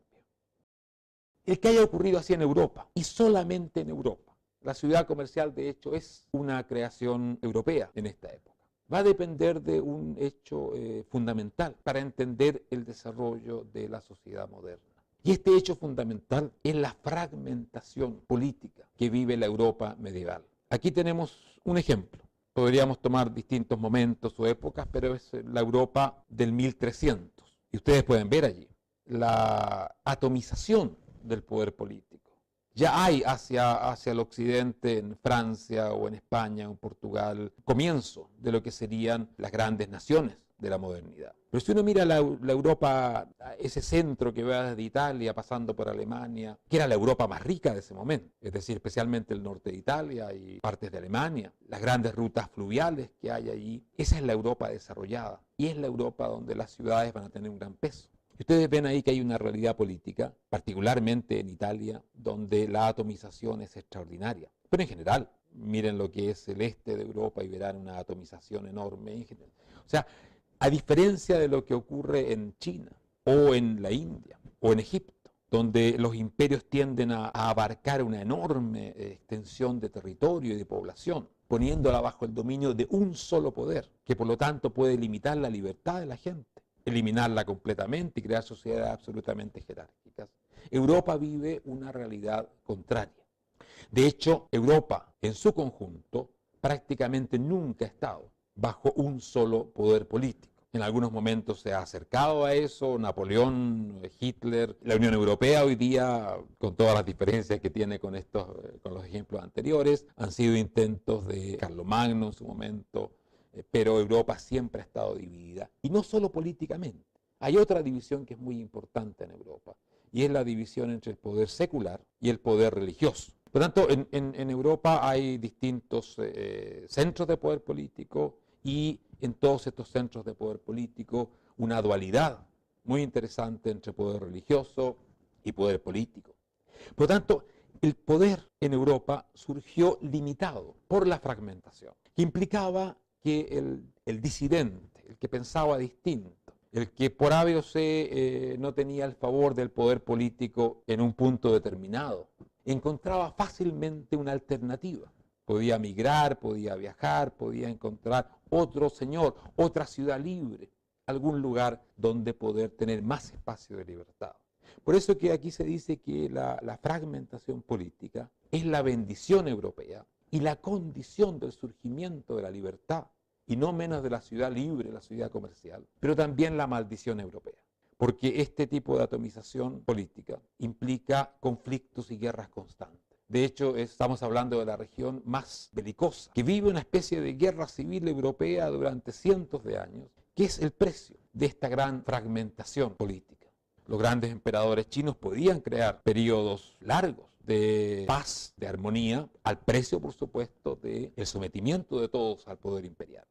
El que haya ocurrido así en Europa, y solamente en Europa, la ciudad comercial de hecho es una creación europea en esta época, va a depender de un hecho fundamental para entender el desarrollo de la sociedad moderna. Y este hecho fundamental es la fragmentación política que vive la Europa medieval. Aquí tenemos un ejemplo. Podríamos tomar distintos momentos o épocas, pero es la Europa del 1300. Y ustedes pueden ver allí la atomización del poder político. Ya hay hacia el occidente, en Francia o en España o en Portugal, comienzo de lo que serían las grandes naciones de la modernidad. Pero si uno mira la Europa, ese centro que va desde Italia pasando por Alemania, que era la Europa más rica de ese momento, es decir, especialmente el norte de Italia y partes de Alemania, las grandes rutas fluviales que hay allí, esa es la Europa desarrollada y es la Europa donde las ciudades van a tener un gran peso. Ustedes ven ahí que hay una realidad política, particularmente en Italia, donde la atomización es extraordinaria, pero en general, miren lo que es el este de Europa y verán una atomización enorme. O sea, a diferencia de lo que ocurre en China, o en la India, o en Egipto, donde los imperios tienden a abarcar una enorme extensión de territorio y de población, poniéndola bajo el dominio de un solo poder, que por lo tanto puede limitar la libertad de la gente, eliminarla completamente y crear sociedades absolutamente jerárquicas. Europa vive una realidad contraria. De hecho, Europa en su conjunto prácticamente nunca ha estado bajo un solo poder político. En algunos momentos se ha acercado a eso, Napoleón, Hitler, la Unión Europea hoy día, con todas las diferencias que tiene con los ejemplos anteriores, han sido intentos de Carlomagno en su momento, pero Europa siempre ha estado dividida. Y no solo políticamente. Hay otra división que es muy importante en Europa, y es la división entre el poder secular y el poder religioso. Por lo tanto, en Europa hay distintos centros de poder político y en todos estos centros de poder político una dualidad muy interesante entre poder religioso y poder político. Por lo tanto, el poder en Europa surgió limitado por la fragmentación, que implicaba que el disidente, el que pensaba distinto, el que por A o C no tenía el favor del poder político en un punto determinado, encontraba fácilmente una alternativa. Podía migrar, podía viajar, podía encontrar otro señor, otra ciudad libre, algún lugar donde poder tener más espacio de libertad. Por eso que aquí se dice que la fragmentación política es la bendición europea y la condición del surgimiento de la libertad, y no menos de la ciudad libre, la ciudad comercial, pero también la maldición europea. Porque este tipo de atomización política implica conflictos y guerras constantes. De hecho, estamos hablando de la región más belicosa, que vive una especie de guerra civil europea durante cientos de años, que es el precio de esta gran fragmentación política. Los grandes emperadores chinos podían crear periodos largos de paz, de armonía, al precio, por supuesto, del sometimiento de todos al poder imperial.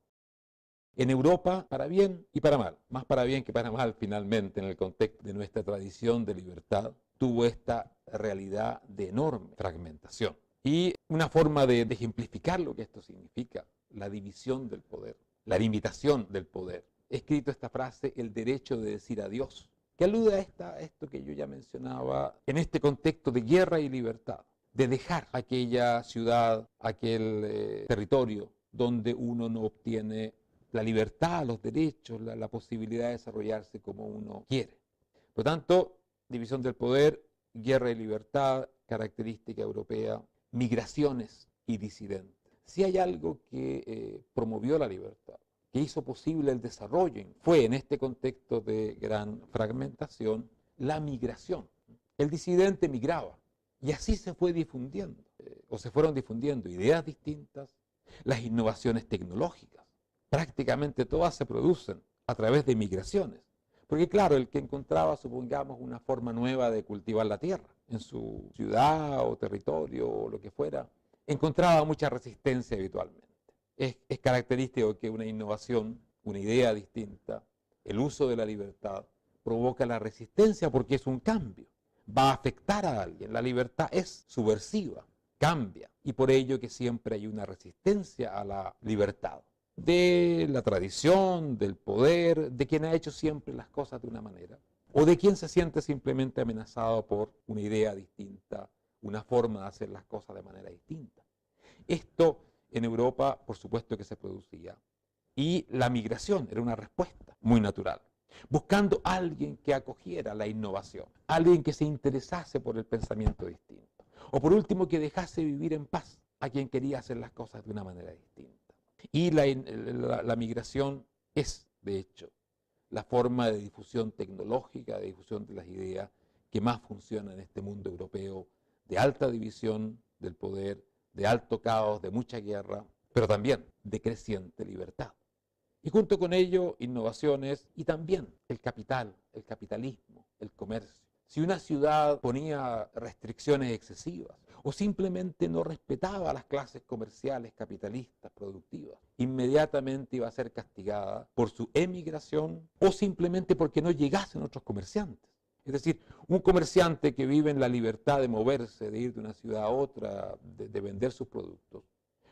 En Europa, para bien y para mal, más para bien que para mal finalmente en el contexto de nuestra tradición de libertad, tuvo esta realidad de enorme fragmentación. Y una forma de ejemplificar lo que esto significa, la división del poder, la limitación del poder. He escrito esta frase, el derecho de decir adiós, que alude a esto que yo ya mencionaba en este contexto de guerra y libertad, de dejar aquella ciudad, aquel territorio donde uno no obtiene la libertad, los derechos, la posibilidad de desarrollarse como uno quiere. Por lo tanto, división del poder, guerra y libertad, característica europea, migraciones y disidentes. Si hay algo que promovió la libertad, que hizo posible el desarrollo, fue en este contexto de gran fragmentación, la migración. El disidente migraba y así se fue difundiendo, o se fueron difundiendo ideas distintas, las innovaciones tecnológicas. Prácticamente todas se producen a través de migraciones. Porque claro, el que encontraba, supongamos, una forma nueva de cultivar la tierra en su ciudad o territorio o lo que fuera, encontraba mucha resistencia habitualmente. Es característico que una innovación, una idea distinta, el uso de la libertad, provoca la resistencia porque es un cambio. Va a afectar a alguien. La libertad es subversiva, cambia. Y por ello que siempre hay una resistencia a la libertad. De la tradición, del poder, de quien ha hecho siempre las cosas de una manera, o de quien se siente simplemente amenazado por una idea distinta, una forma de hacer las cosas de manera distinta. Esto en Europa, por supuesto que se producía, y la migración era una respuesta muy natural, buscando a alguien que acogiera la innovación, alguien que se interesase por el pensamiento distinto, o por último que dejase vivir en paz a quien quería hacer las cosas de una manera distinta. Y la migración es, de hecho, la forma de difusión tecnológica, de difusión de las ideas que más funciona en este mundo europeo de alta división del poder, de alto caos, de mucha guerra, pero también de creciente libertad. Y junto con ello, innovaciones y también el capital, el capitalismo, el comercio. Si una ciudad ponía restricciones excesivas o simplemente no respetaba a las clases comerciales, capitalistas, productivas, inmediatamente iba a ser castigada por su emigración o simplemente porque no llegasen otros comerciantes. Es decir, un comerciante que vive en la libertad de moverse, de ir de una ciudad a otra, de vender sus productos,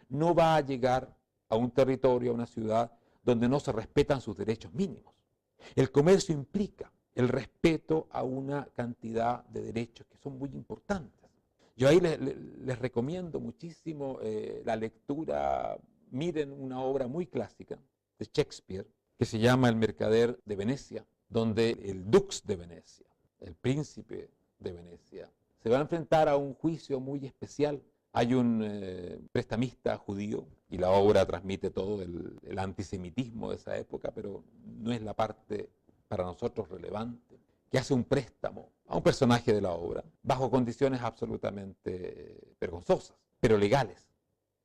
no va a llegar a un territorio, a una ciudad donde no se respetan sus derechos mínimos. El comercio implica el respeto a una cantidad de derechos que son muy importantes. Yo ahí les recomiendo muchísimo la lectura. Miren una obra muy clásica de Shakespeare que se llama El mercader de Venecia, donde el dux de Venecia, el príncipe de Venecia, se va a enfrentar a un juicio muy especial. Hay un prestamista judío y la obra transmite todo el antisemitismo de esa época, pero no es la parte para nosotros relevante, que hace un préstamo a un personaje de la obra bajo condiciones absolutamente vergonzosas, pero legales,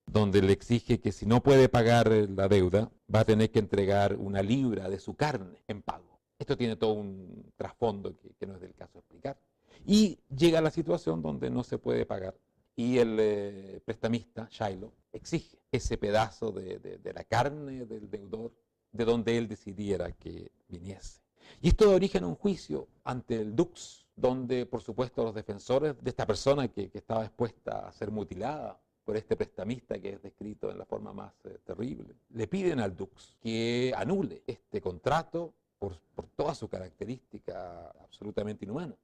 donde le exige que si no puede pagar la deuda, va a tener que entregar una libra de su carne en pago. Esto tiene todo un trasfondo que no es del caso explicar. Y llega a la situación donde no se puede pagar y el prestamista, Shiloh, exige ese pedazo de la carne del deudor de donde él decidiera que viniese. Y esto da origen a un juicio ante el dux, donde por supuesto los defensores de esta persona que estaba expuesta a ser mutilada por este prestamista que es descrito en la forma más terrible, le piden al dux que anule este contrato por toda su característica absolutamente inhumana.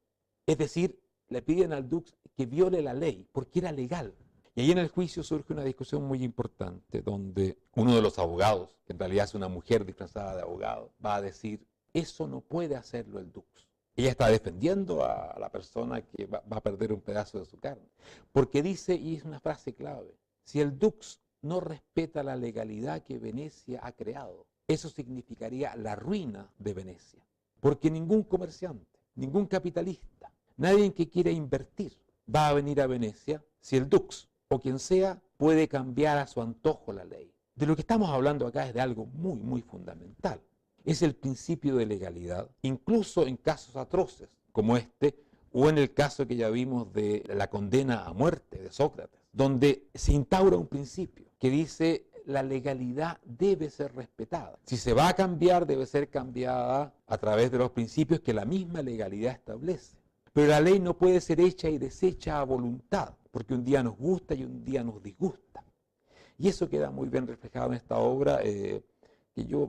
Es decir, le piden al dux que viole la ley, porque era legal. Y ahí en el juicio surge una discusión muy importante, donde uno de los abogados, que en realidad es una mujer disfrazada de abogado, va a decir, eso no puede hacerlo el dux. Ella está defendiendo a la persona que va a perder un pedazo de su carne. Porque dice, y es una frase clave, si el dux no respeta la legalidad que Venecia ha creado, eso significaría la ruina de Venecia. Porque ningún comerciante, ningún capitalista, nadie que quiera invertir va a venir a Venecia si el dux o quien sea puede cambiar a su antojo la ley. De lo que estamos hablando acá es de algo muy, muy fundamental. Es el principio de legalidad, incluso en casos atroces como este, o en el caso que ya vimos de la condena a muerte de Sócrates, donde se instaura un principio que dice la legalidad debe ser respetada. Si se va a cambiar, debe ser cambiada a través de los principios que la misma legalidad establece. Pero la ley no puede ser hecha y deshecha a voluntad, porque un día nos gusta y un día nos disgusta. Y eso queda muy bien reflejado en esta obra, que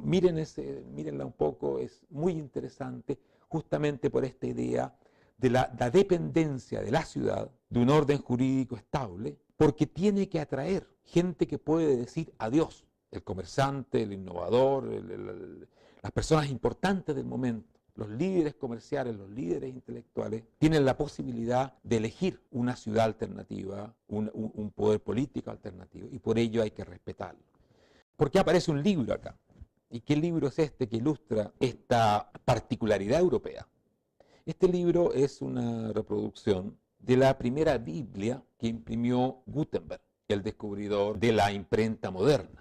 mírenla un poco, es muy interesante, justamente por esta idea de la dependencia de la ciudad de un orden jurídico estable, porque tiene que atraer gente que puede decir adiós, el comerciante, el innovador, las personas importantes del momento. Los líderes comerciales, los líderes intelectuales, tienen la posibilidad de elegir una ciudad alternativa, un poder político alternativo, y por ello hay que respetarlo. ¿Por qué aparece un libro acá? ¿Y qué libro es este que ilustra esta particularidad europea? Este libro es una reproducción de la primera Biblia que imprimió Gutenberg, el descubridor de la imprenta moderna.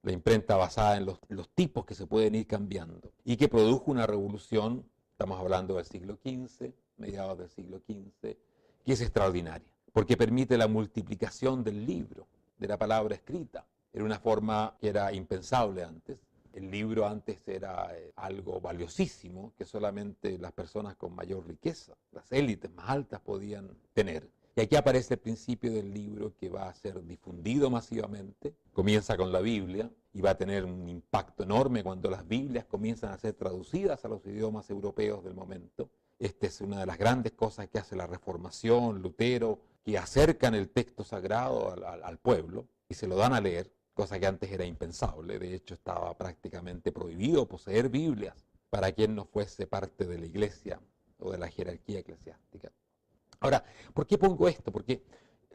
La imprenta basada en los tipos que se pueden ir cambiando y que produjo una revolución, estamos hablando del siglo XV, mediados del siglo XV, que es extraordinaria, porque permite la multiplicación del libro, de la palabra escrita, en una forma que era impensable antes. El libro antes era algo valiosísimo que solamente las personas con mayor riqueza, las élites más altas podían tener. Y aquí aparece el principio del libro que va a ser difundido masivamente, comienza con la Biblia y va a tener un impacto enorme cuando las Biblias comienzan a ser traducidas a los idiomas europeos del momento. Esta es una de las grandes cosas que hace la Reformación, Lutero, que acercan el texto sagrado al pueblo y se lo dan a leer, cosa que antes era impensable. De hecho, estaba prácticamente prohibido poseer Biblias para quien no fuese parte de la iglesia o de la jerarquía eclesiástica. Ahora, ¿por qué pongo esto? Porque,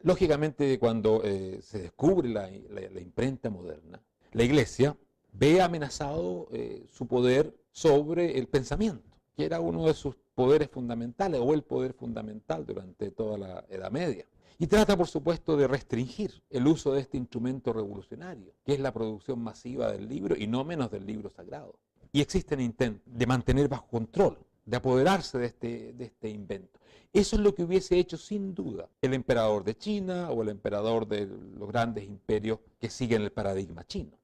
lógicamente, cuando se descubre la imprenta moderna, la Iglesia ve amenazado su poder sobre el pensamiento, que era uno de sus poderes fundamentales, o el poder fundamental durante toda la Edad Media. Y trata, por supuesto, de restringir el uso de este instrumento revolucionario, que es la producción masiva del libro y no menos del libro sagrado. Y existen intentos de mantener bajo control, de apoderarse de este invento. Eso es lo que hubiese hecho sin duda el emperador de China o el emperador de los grandes imperios que siguen el paradigma chino.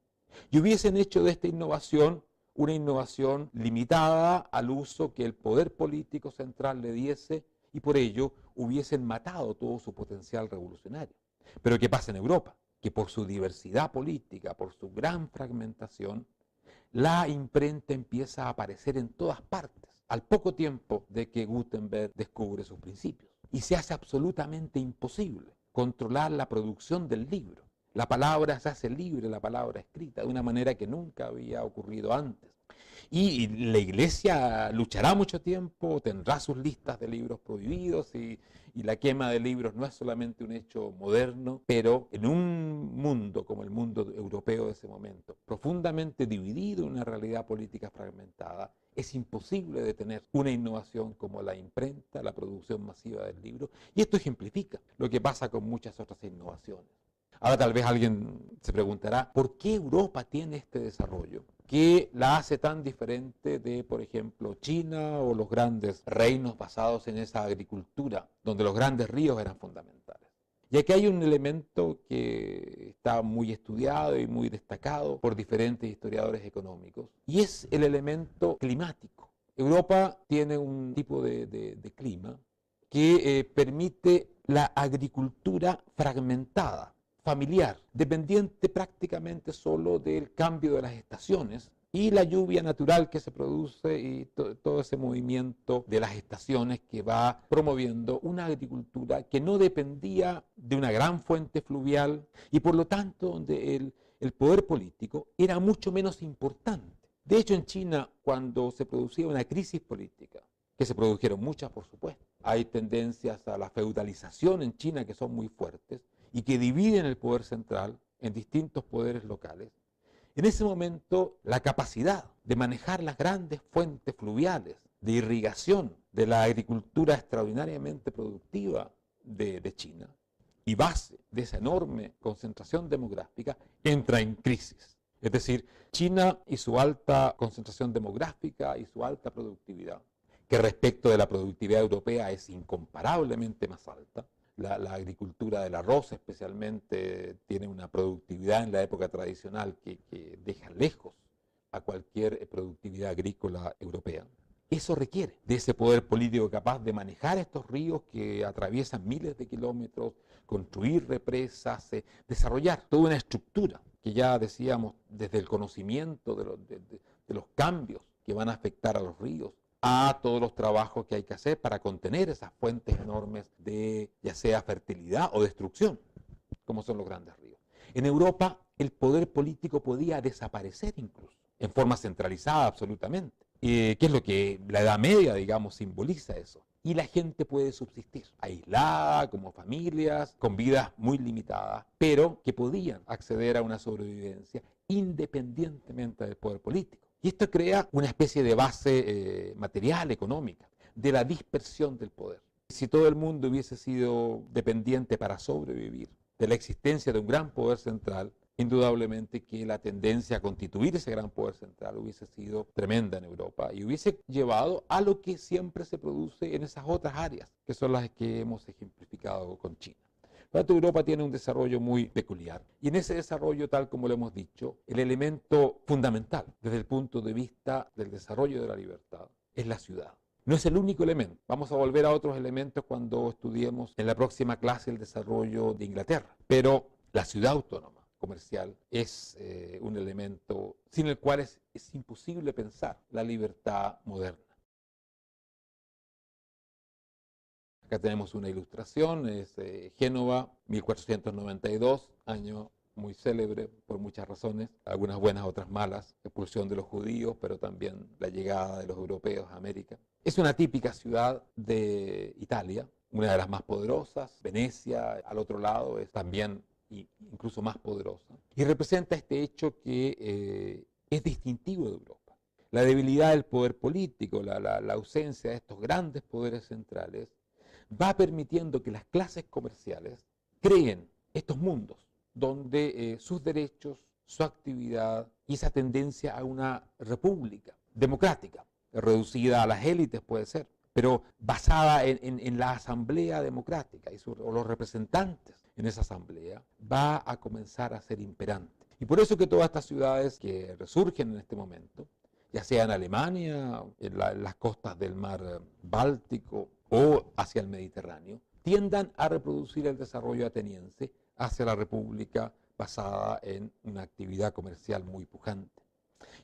Y hubiesen hecho de esta innovación una innovación limitada al uso que el poder político central le diese y por ello hubiesen matado todo su potencial revolucionario. Pero ¿qué pasa en Europa? Que por su diversidad política, por su gran fragmentación, la imprenta empieza a aparecer en todas partes, al poco tiempo de que Gutenberg descubre sus principios. Y se hace absolutamente imposible controlar la producción del libro. La palabra se hace libre, la palabra escrita, de una manera que nunca había ocurrido antes. Y la Iglesia luchará mucho tiempo, tendrá sus listas de libros prohibidos y la quema de libros no es solamente un hecho moderno, pero en un mundo como el mundo europeo de ese momento, profundamente dividido en una realidad política fragmentada, es imposible detener una innovación como la imprenta, la producción masiva del libro, y esto ejemplifica lo que pasa con muchas otras innovaciones. Ahora tal vez alguien se preguntará, ¿por qué Europa tiene este desarrollo que la hace tan diferente de, por ejemplo, China o los grandes reinos basados en esa agricultura, donde los grandes ríos eran fundamentales? Y aquí hay un elemento que está muy estudiado y muy destacado por diferentes historiadores económicos, y es el elemento climático. Europa tiene un tipo de clima que permite la agricultura fragmentada, familiar, dependiente prácticamente solo del cambio de las estaciones y la lluvia natural que se produce y todo ese movimiento de las estaciones que va promoviendo una agricultura que no dependía de una gran fuente fluvial y por lo tanto donde el poder político era mucho menos importante. De hecho, en China, cuando se producía una crisis política, que se produjeron muchas, por supuesto, hay tendencias a la feudalización en China que son muy fuertes, y que dividen el poder central en distintos poderes locales, en ese momento la capacidad de manejar las grandes fuentes fluviales de irrigación de la agricultura extraordinariamente productiva de China y base de esa enorme concentración demográfica entra en crisis. Es decir, China y su alta concentración demográfica y su alta productividad, que respecto de la productividad europea es incomparablemente más alta. La agricultura del arroz especialmente tiene una productividad en la época tradicional que deja lejos a cualquier productividad agrícola europea. Eso requiere de ese poder político capaz de manejar estos ríos que atraviesan miles de kilómetros, construir represas, desarrollar toda una estructura que ya decíamos desde el conocimiento de los cambios que van a afectar a los ríos, a todos los trabajos que hay que hacer para contener esas fuentes enormes de ya sea fertilidad o destrucción, como son los grandes ríos. En Europa el poder político podía desaparecer incluso, en forma centralizada absolutamente, que es lo que la Edad Media, digamos, simboliza eso. Y la gente puede subsistir, aislada, como familias, con vidas muy limitadas, pero que podían acceder a una sobrevivencia independientemente del poder político. Y esto crea una especie de base material, económica, de la dispersión del poder. Si todo el mundo hubiese sido dependiente para sobrevivir de la existencia de un gran poder central, indudablemente que la tendencia a constituir ese gran poder central hubiese sido tremenda en Europa y hubiese llevado a lo que siempre se produce en esas otras áreas, que son las que hemos ejemplificado con China. Por lo tanto, Europa tiene un desarrollo muy peculiar. Y en ese desarrollo, tal como lo hemos dicho, el elemento fundamental desde el punto de vista del desarrollo de la libertad es la ciudad. No es el único elemento. Vamos a volver a otros elementos cuando estudiemos en la próxima clase el desarrollo de Inglaterra. Pero la ciudad autónoma comercial es un elemento sin el cual es imposible pensar la libertad moderna. Acá tenemos una ilustración, es Génova, 1492, año muy célebre por muchas razones, algunas buenas, otras malas, expulsión de los judíos, pero también la llegada de los europeos a América. Es una típica ciudad de Italia, una de las más poderosas. Venecia, al otro lado, es también incluso más poderosa. Y representa este hecho que es distintivo de Europa. La debilidad del poder político, la ausencia de estos grandes poderes centrales, va permitiendo que las clases comerciales creen estos mundos donde sus derechos, su actividad y esa tendencia a una república democrática, reducida a las élites puede ser, pero basada en la asamblea democrática o los representantes en esa asamblea, va a comenzar a ser imperante. Y por eso que todas estas ciudades que resurgen en este momento, ya sea en Alemania, en las costas del mar Báltico o hacia el Mediterráneo, tiendan a reproducir el desarrollo ateniense hacia la república basada en una actividad comercial muy pujante.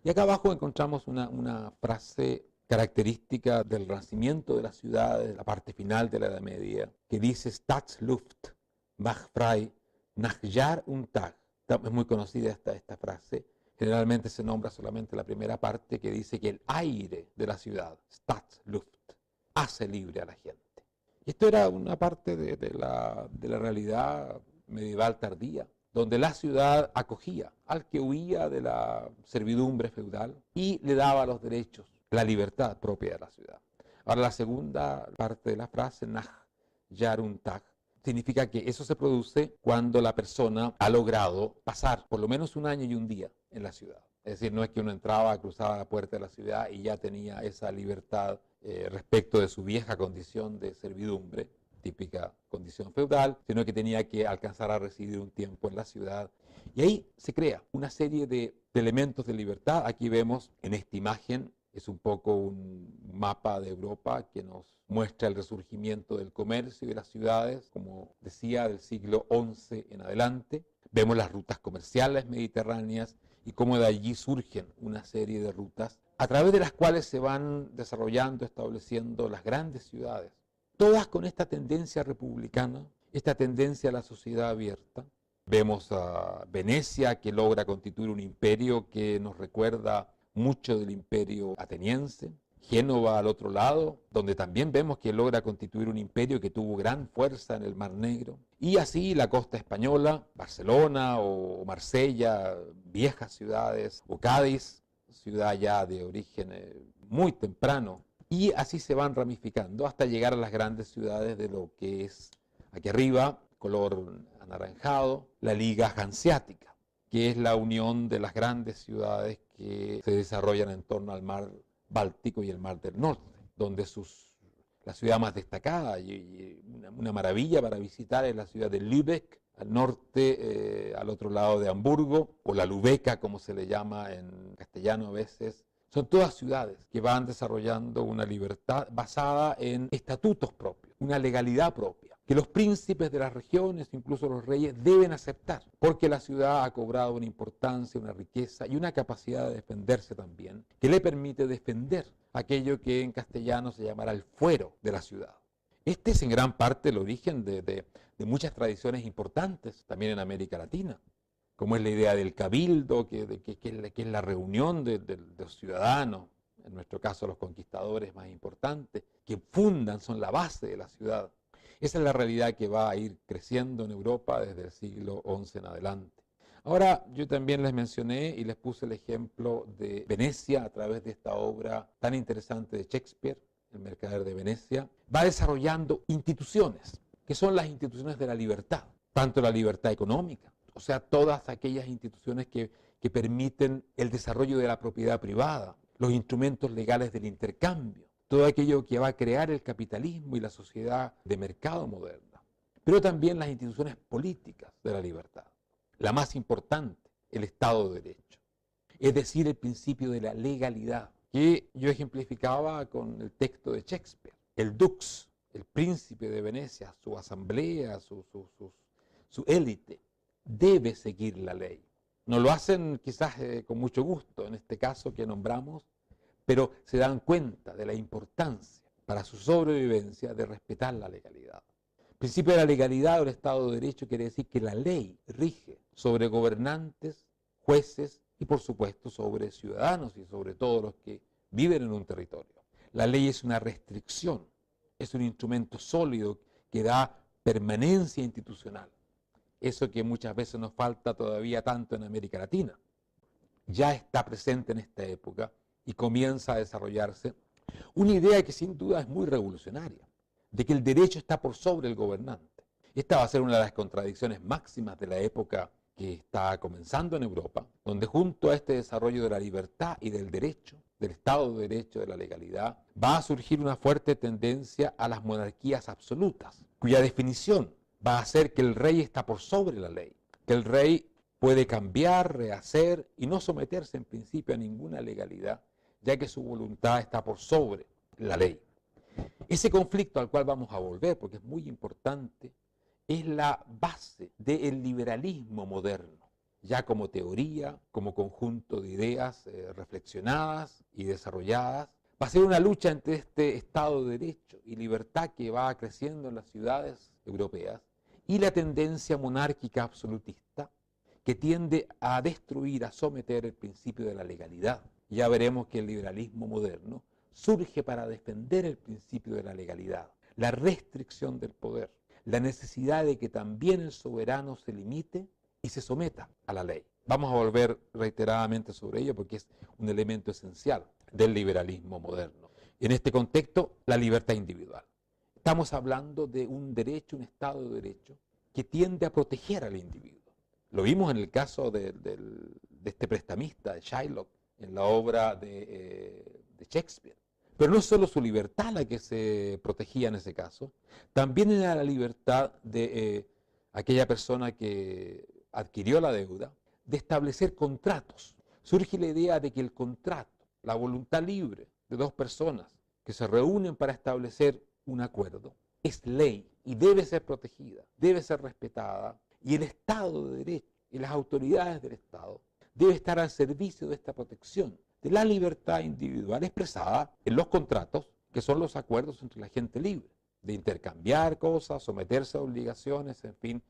Y acá abajo encontramos una frase característica del renacimiento de las ciudades, la parte final de la Edad Media, que dice Staatsluft macht frei nach Jahr und Tag. Es muy conocida esta frase. Generalmente se nombra solamente la primera parte, que dice que el aire de la ciudad, Staatsluft, hace libre a la gente. Y esto era una parte de la realidad medieval tardía, donde la ciudad acogía al que huía de la servidumbre feudal y le daba los derechos, la libertad propia de la ciudad. Ahora la segunda parte de la frase, nach Jahr und Tag, significa que eso se produce cuando la persona ha logrado pasar por lo menos un año y un día en la ciudad. Es decir, no es que uno entraba, cruzaba la puerta de la ciudad y ya tenía esa libertad respecto de su vieja condición de servidumbre, típica condición feudal, sino que tenía que alcanzar a residir un tiempo en la ciudad. Y ahí se crea una serie de elementos de libertad. Aquí vemos en esta imagen, es un poco un mapa de Europa que nos muestra el resurgimiento del comercio y de las ciudades, como decía, del siglo XI en adelante. Vemos las rutas comerciales mediterráneas y cómo de allí surgen una serie de rutas a través de las cuales se van desarrollando, estableciendo las grandes ciudades. Todas con esta tendencia republicana, esta tendencia a la sociedad abierta. Vemos a Venecia, que logra constituir un imperio que nos recuerda mucho del imperio ateniense. Génova al otro lado, donde también vemos que logra constituir un imperio que tuvo gran fuerza en el Mar Negro. Y así la costa española, Barcelona o Marsella, viejas ciudades, o Cádiz, ciudad ya de origen muy temprano. Y así se van ramificando hasta llegar a las grandes ciudades de lo que es aquí arriba, color anaranjado, la Liga Hanseática, que es la unión de las grandes ciudades que se desarrollan en torno al mar Báltico y el mar del Norte, donde la ciudad más destacada y una maravilla para visitar es la ciudad de Lübeck, al norte, al otro lado de Hamburgo, o la Lübeca, como se le llama en castellano a veces. Son todas ciudades que van desarrollando una libertad basada en estatutos propios, una legalidad propia, que los príncipes de las regiones, incluso los reyes, deben aceptar, porque la ciudad ha cobrado una importancia, una riqueza y una capacidad de defenderse también, que le permite defender aquello que en castellano se llamará el fuero de la ciudad. Este es en gran parte el origen de muchas tradiciones importantes también en América Latina, como es la idea del cabildo, que es la reunión de los ciudadanos, en nuestro caso los conquistadores más importantes, que fundan, son la base de la ciudad. Esa es la realidad que va a ir creciendo en Europa desde el siglo XI en adelante. Ahora, yo también les mencioné y les puse el ejemplo de Venecia a través de esta obra tan interesante de Shakespeare, El Mercader de Venecia. Va desarrollando instituciones, que son las instituciones de la libertad, tanto la libertad económica, o sea, todas aquellas instituciones que permiten el desarrollo de la propiedad privada, los instrumentos legales del intercambio, todo aquello que va a crear el capitalismo y la sociedad de mercado moderna, pero también las instituciones políticas de la libertad. La más importante, el Estado de Derecho, es decir, el principio de la legalidad, que yo ejemplificaba con el texto de Shakespeare. El dux, el príncipe de Venecia, su asamblea, su élite, debe seguir la ley. No lo hacen quizás con mucho gusto en este caso que nombramos, pero se dan cuenta de la importancia para su sobrevivencia de respetar la legalidad. El principio de la legalidad o el Estado de Derecho quiere decir que la ley rige sobre gobernantes, jueces y por supuesto sobre ciudadanos y sobre todos los que viven en un territorio. La ley es una restricción, es un instrumento sólido que da permanencia institucional. Eso que muchas veces nos falta todavía tanto en América Latina. Ya está presente en esta época y comienza a desarrollarse una idea que sin duda es muy revolucionaria. de que el derecho está por sobre el gobernante. Esta va a ser una de las contradicciones máximas de la época que está comenzando en Europa, donde junto a este desarrollo de la libertad y del derecho, del Estado de Derecho, de la legalidad, va a surgir una fuerte tendencia a las monarquías absolutas, cuya definición va a ser que el rey está por sobre la ley, que el rey puede cambiar, rehacer y no someterse en principio a ninguna legalidad, ya que su voluntad está por sobre la ley. Ese conflicto al cual vamos a volver, porque es muy importante, es la base del liberalismo moderno, ya como teoría, como conjunto de ideas reflexionadas y desarrolladas. Va a ser una lucha entre este Estado de Derecho y libertad que va creciendo en las ciudades europeas y la tendencia monárquica absolutista que tiende a destruir, a someter el principio de la legalidad. Ya veremos que el liberalismo moderno surge para defender el principio de la legalidad, la restricción del poder, la necesidad de que también el soberano se limite y se someta a la ley. Vamos a volver reiteradamente sobre ello porque es un elemento esencial del liberalismo moderno. En este contexto, la libertad individual. Estamos hablando de un derecho, un Estado de Derecho, que tiende a proteger al individuo. Lo vimos en el caso de este prestamista, de Shylock, en la obra de Shakespeare. Pero no es solo su libertad la que se protegía en ese caso, también era la libertad de aquella persona que adquirió la deuda, de establecer contratos. Surge la idea de que el contrato, la voluntad libre de dos personas que se reúnen para establecer un acuerdo, es ley y debe ser protegida, debe ser respetada, y el Estado de Derecho y las autoridades del Estado debe estar al servicio de esta protección de la libertad individual expresada en los contratos, que son los acuerdos entre la gente libre, de intercambiar cosas, someterse a obligaciones, en fin,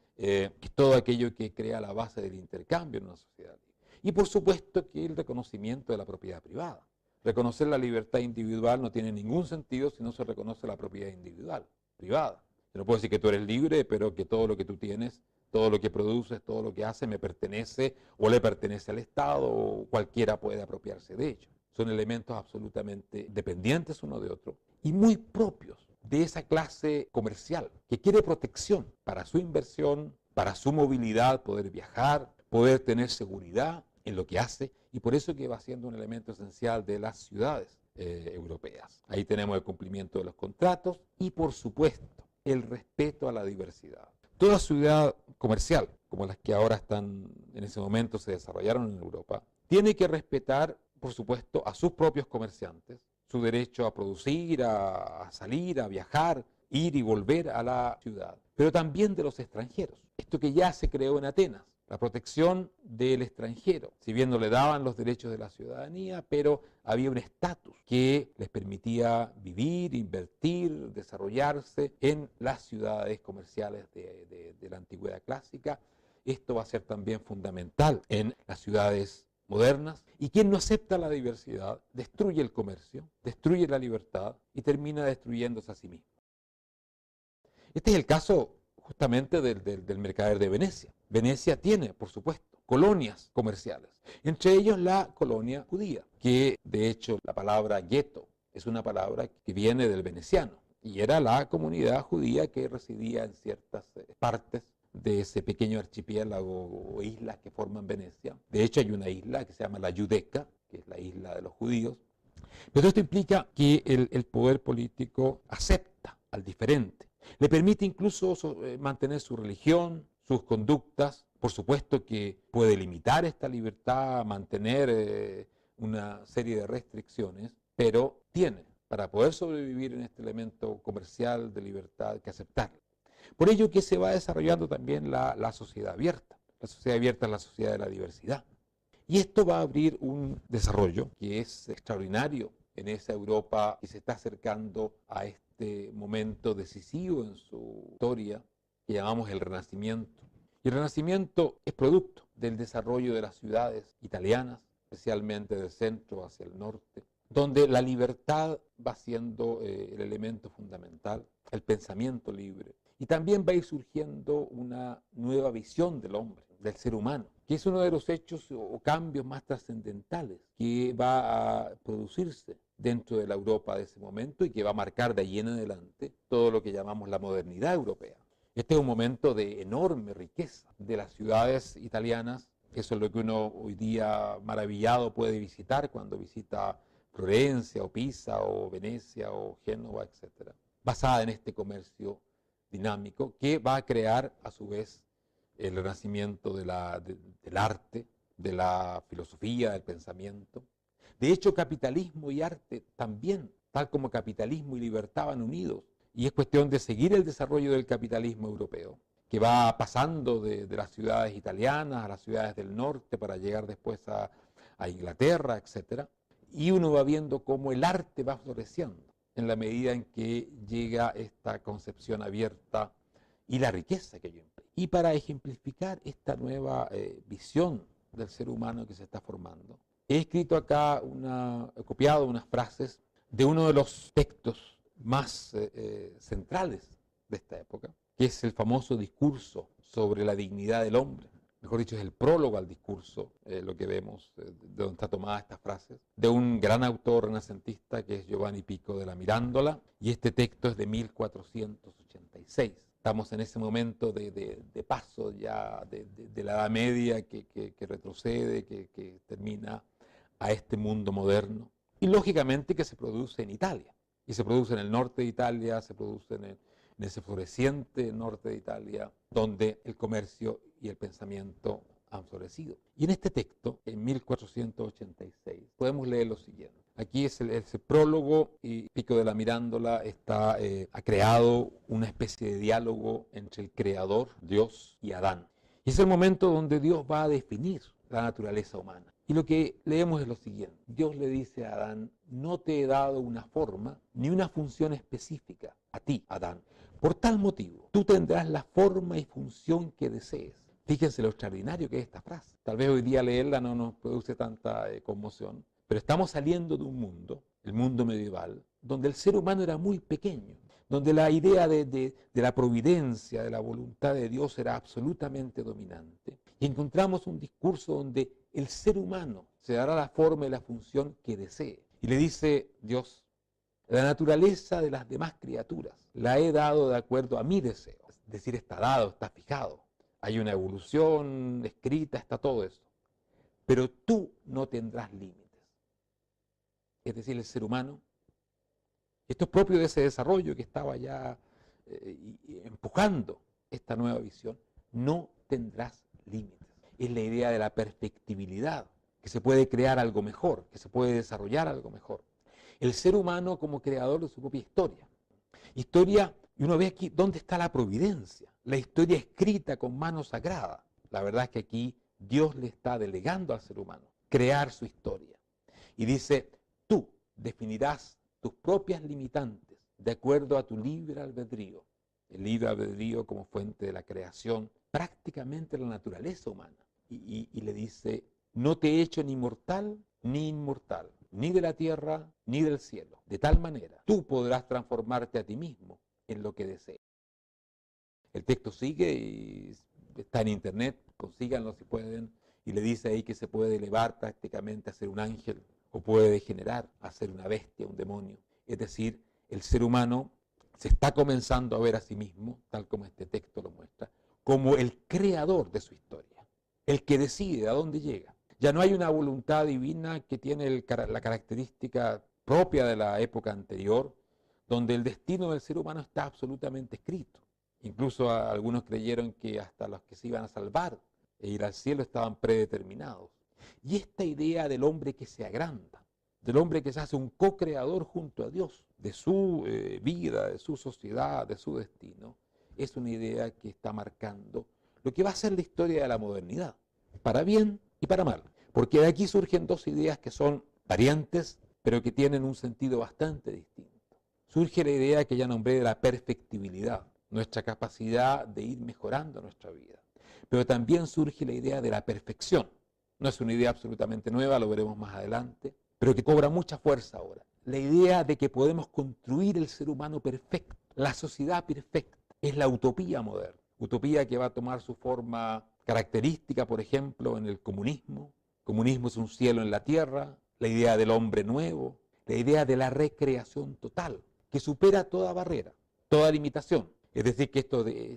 todo aquello que crea la base del intercambio en una sociedad libre. Y por supuesto que el reconocimiento de la propiedad privada. Reconocer la libertad individual no tiene ningún sentido si no se reconoce la propiedad individual, privada. Yo no puedo decir que tú eres libre, pero que todo lo que tú tienes, todo lo que produces, todo lo que haces me pertenece o le pertenece al Estado o cualquiera puede apropiarse de ello. Son elementos absolutamente dependientes uno de otro y muy propios de esa clase comercial que quiere protección para su inversión, para su movilidad, poder viajar, poder tener seguridad en lo que hace y por eso que va siendo un elemento esencial de las ciudades europeas. Ahí tenemos el cumplimiento de los contratos y por supuesto el respeto a la diversidad. Toda ciudad comercial, como las que ahora están en ese momento se desarrollaron en Europa, tiene que respetar, por supuesto, a sus propios comerciantes, su derecho a producir, a salir, a viajar, ir y volver a la ciudad, pero también de los extranjeros. Esto que ya se creó en Atenas, la protección del extranjero, si bien no le daban los derechos de la ciudadanía, pero había un estatus que les permitía vivir, invertir, desarrollarse en las ciudades comerciales de la antigüedad clásica. Esto va a ser también fundamental en las ciudades modernas, y quien no acepta la diversidad destruye el comercio, destruye la libertad y termina destruyéndose a sí mismo. Este es el caso justamente del mercader de Venecia. Venecia tiene, por supuesto, colonias comerciales, entre ellos la colonia judía, que de hecho la palabra gueto es una palabra que viene del veneciano, y era la comunidad judía que residía en ciertas partes de ese pequeño archipiélago o islas que forman Venecia. De hecho hay una isla que se llama la Giudecca, que es la isla de los judíos. Pero esto implica que el poder político acepta al diferente, le permite incluso mantener su religión, sus conductas. Por supuesto que puede limitar esta libertad, mantener una serie de restricciones, pero tiene, para poder sobrevivir en este elemento comercial de libertad, que aceptarlo. Por ello que se va desarrollando también la sociedad abierta. La sociedad abierta es la sociedad de la diversidad. Y esto va a abrir un desarrollo que es extraordinario en esa Europa que se está acercando a este momento decisivo en su historia que llamamos el Renacimiento. Y el Renacimiento es producto del desarrollo de las ciudades italianas, especialmente del centro hacia el norte, donde la libertad va siendo el elemento fundamental, el pensamiento libre. Y también va a ir surgiendo una nueva visión del hombre, del ser humano, que es uno de los hechos o cambios más trascendentales que va a producirse dentro de la Europa de ese momento y que va a marcar de ahí en adelante todo lo que llamamos la modernidad europea. Este es un momento de enorme riqueza de las ciudades italianas. Eso es lo que uno hoy día maravillado puede visitar cuando visita Florencia o Pisa o Venecia o Génova, etc. Basada en este comercio dinámico que va a crear a su vez el renacimiento del arte, de la filosofía, del pensamiento. De hecho, capitalismo y arte también, tal como capitalismo y libertad van unidos. Y es cuestión de seguir el desarrollo del capitalismo europeo, que va pasando de las ciudades italianas a las ciudades del norte para llegar después a Inglaterra, etc. Y uno va viendo cómo el arte va floreciendo en la medida en que llega esta concepción abierta y la riqueza que ello implica. Y para ejemplificar esta nueva visión del ser humano que se está formando, he escrito acá, he copiado unas frases de uno de los textos más centrales de esta época, que es el famoso discurso sobre la dignidad del hombre. Mejor dicho, es el prólogo al discurso, lo que vemos, de donde está tomada estas frases, de un gran autor renacentista que es Giovanni Pico de la Mirandola, y este texto es de 1486. Estamos en ese momento de paso ya de la Edad Media que retrocede, que termina a este mundo moderno, y lógicamente que se produce en Italia, y se produce en el norte de Italia, se produce en ese floreciente norte de Italia, donde el comercio y el pensamiento han florecido. Y en este texto, en 1486, podemos leer lo siguiente. Aquí es el prólogo, y Pico de la Mirandola ha creado una especie de diálogo entre el Creador, Dios, y Adán. Y es el momento donde Dios va a definir la naturaleza humana. Y lo que leemos es lo siguiente. Dios le dice a Adán: no te he dado una forma ni una función específica a ti, Adán. Por tal motivo, tú tendrás la forma y función que desees. Fíjense lo extraordinario que es esta frase. Tal vez hoy día leerla no nos produce tanta conmoción, pero estamos saliendo de un mundo, el mundo medieval, donde el ser humano era muy pequeño, donde la idea de la providencia, de la voluntad de Dios era absolutamente dominante. Y encontramos un discurso donde el ser humano se dará la forma y la función que desee. Y le dice Dios: la naturaleza de las demás criaturas la he dado de acuerdo a mi deseo. Es decir, está dado, está fijado. Hay una evolución escrita, está todo eso. Pero tú no tendrás límites. Es decir, el ser humano, esto es propio de ese desarrollo que estaba ya empujando esta nueva visión, no tendrás límites. Es la idea de la perfectibilidad, que se puede crear algo mejor, que se puede desarrollar algo mejor. El ser humano como creador de su propia historia. Historia, y uno ve aquí dónde está la providencia, la historia escrita con mano sagrada. La verdad es que aquí Dios le está delegando al ser humano crear su historia. Y dice: tú definirás tus propias limitantes de acuerdo a tu libre albedrío. El libre albedrío como fuente de la creación, prácticamente la naturaleza humana. Y le dice: no te he hecho ni mortal ni inmortal, ni de la tierra ni del cielo. De tal manera, tú podrás transformarte a ti mismo en lo que desees. El texto sigue y está en internet, consíganlo si pueden, y le dice ahí que se puede elevar prácticamente a ser un ángel, o puede degenerar a ser una bestia, un demonio. Es decir, el ser humano se está comenzando a ver a sí mismo, tal como este texto lo muestra, como el creador de su historia, el que decide a dónde llega. Ya no hay una voluntad divina que tiene la característica propia de la época anterior, donde el destino del ser humano está absolutamente escrito. Incluso algunos creyeron que hasta los que se iban a salvar e ir al cielo estaban predeterminados. Y esta idea del hombre que se agranda, del hombre que se hace un co-creador junto a Dios, de su vida, de su sociedad, de su destino, es una idea que está marcando lo que va a ser la historia de la modernidad, para bien y para mal. Porque de aquí surgen dos ideas que son variantes, pero que tienen un sentido bastante distinto. Surge la idea que ya nombré de la perfectibilidad, nuestra capacidad de ir mejorando nuestra vida. Pero también surge la idea de la perfección. No es una idea absolutamente nueva, lo veremos más adelante, pero que cobra mucha fuerza ahora. La idea de que podemos construir el ser humano perfecto, la sociedad perfecta, es la utopía moderna. Utopía que va a tomar su forma característica, por ejemplo, en el comunismo. El comunismo es un cielo en la tierra, la idea del hombre nuevo, la idea de la recreación total, que supera toda barrera, toda limitación. Es decir, que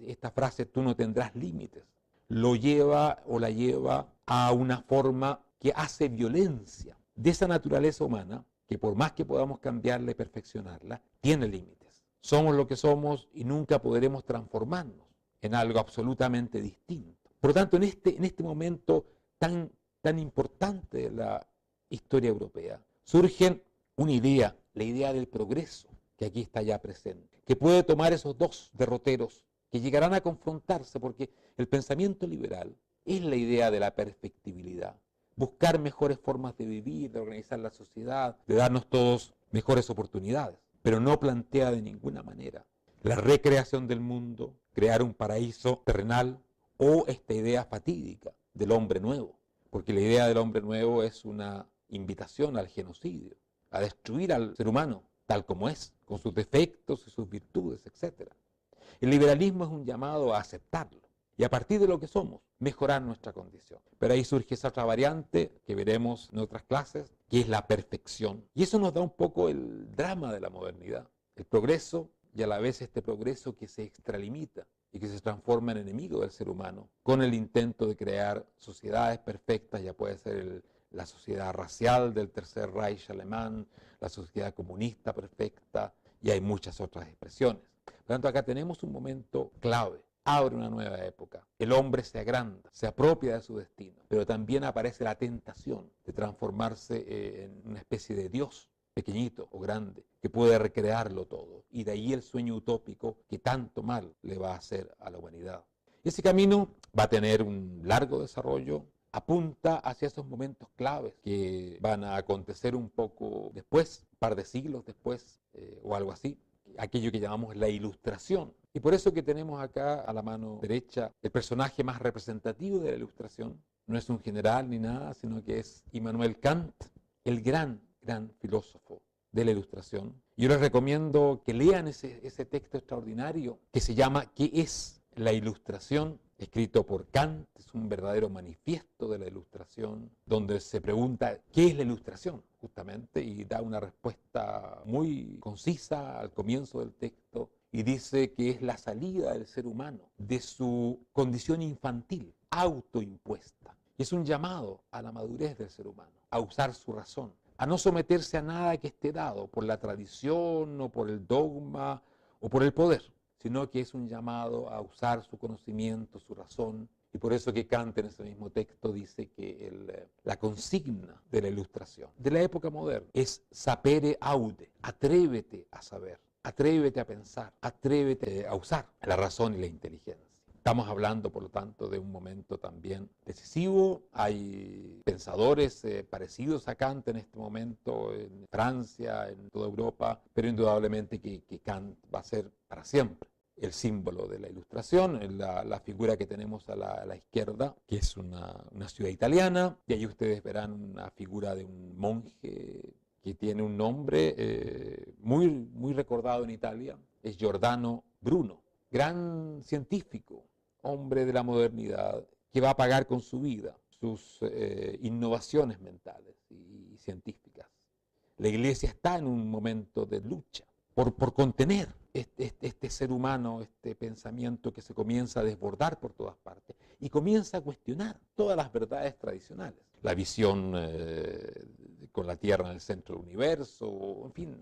esta frase, tú no tendrás límites, lo lleva o la lleva a una forma que hace violencia de esa naturaleza humana, que por más que podamos cambiarla y perfeccionarla, tiene límites. Somos lo que somos y nunca podremos transformarnos en algo absolutamente distinto. Por lo tanto, en este momento tan importante de la historia europea, surge una idea, la idea del progreso, que aquí está ya presente, que puede tomar esos dos derroteros que llegarán a confrontarse, porque el pensamiento liberal es la idea de la perfectibilidad, buscar mejores formas de vivir, de organizar la sociedad, de darnos todos mejores oportunidades, pero no plantea de ninguna manera la recreación del mundo, crear un paraíso terrenal o esta idea fatídica del hombre nuevo, porque la idea del hombre nuevo es una invitación al genocidio, a destruir al ser humano tal como es, con sus defectos y sus virtudes, etc. El liberalismo es un llamado a aceptarlo y a partir de lo que somos, mejorar nuestra condición. Pero ahí surge esa otra variante que veremos en otras clases, que es la perfección. Y eso nos da un poco el drama de la modernidad, el progreso y a la vez este progreso que se extralimita y que se transforma en enemigo del ser humano, con el intento de crear sociedades perfectas, ya puede ser la sociedad racial del Tercer Reich alemán, la sociedad comunista perfecta, y hay muchas otras expresiones. Por lo tanto, acá tenemos un momento clave. Abre una nueva época. El hombre se agranda, se apropia de su destino, pero también aparece la tentación de transformarse en una especie de Dios, pequeñito o grande, que puede recrearlo todo. Y de ahí el sueño utópico que tanto mal le va a hacer a la humanidad. Ese camino va a tener un largo desarrollo, apunta hacia esos momentos claves que van a acontecer un poco después, un par de siglos después o algo así, aquello que llamamos la Ilustración. Y por eso que tenemos acá a la mano derecha el personaje más representativo de la Ilustración. No es un general ni nada, sino que es Immanuel Kant, el gran filósofo de la Ilustración. Yo les recomiendo que lean ese texto extraordinario que se llama ¿Qué es la Ilustración?, escrito por Kant. Es un verdadero manifiesto de la Ilustración, donde se pregunta ¿qué es la Ilustración? Justamente, y da una respuesta muy concisa al comienzo del texto, y dice que es la salida del ser humano de su condición infantil, autoimpuesta. Y es un llamado a la madurez del ser humano, a usar su razón, a no someterse a nada que esté dado por la tradición o por el dogma o por el poder, sino que es un llamado a usar su conocimiento, su razón. Y por eso que Kant en ese mismo texto dice que la consigna de la Ilustración, de la época moderna, es sapere aude, atrévete a saber, atrévete a pensar, atrévete a usar la razón y la inteligencia. Estamos hablando, por lo tanto, de un momento también decisivo. Hay pensadores parecidos a Kant en este momento, en Francia, en toda Europa, pero indudablemente que Kant va a ser para siempre el símbolo de la Ilustración. La figura que tenemos a la izquierda, que es una ciudad italiana, y ahí ustedes verán una figura de un monje que tiene un nombre muy recordado en Italia, es Giordano Bruno, gran científico, hombre de la modernidad, que va a pagar con su vida sus innovaciones mentales y científicas. La Iglesia está en un momento de lucha por contener este ser humano, este pensamiento que se comienza a desbordar por todas partes y comienza a cuestionar todas las verdades tradicionales. La visión con la Tierra en el centro del universo, en fin,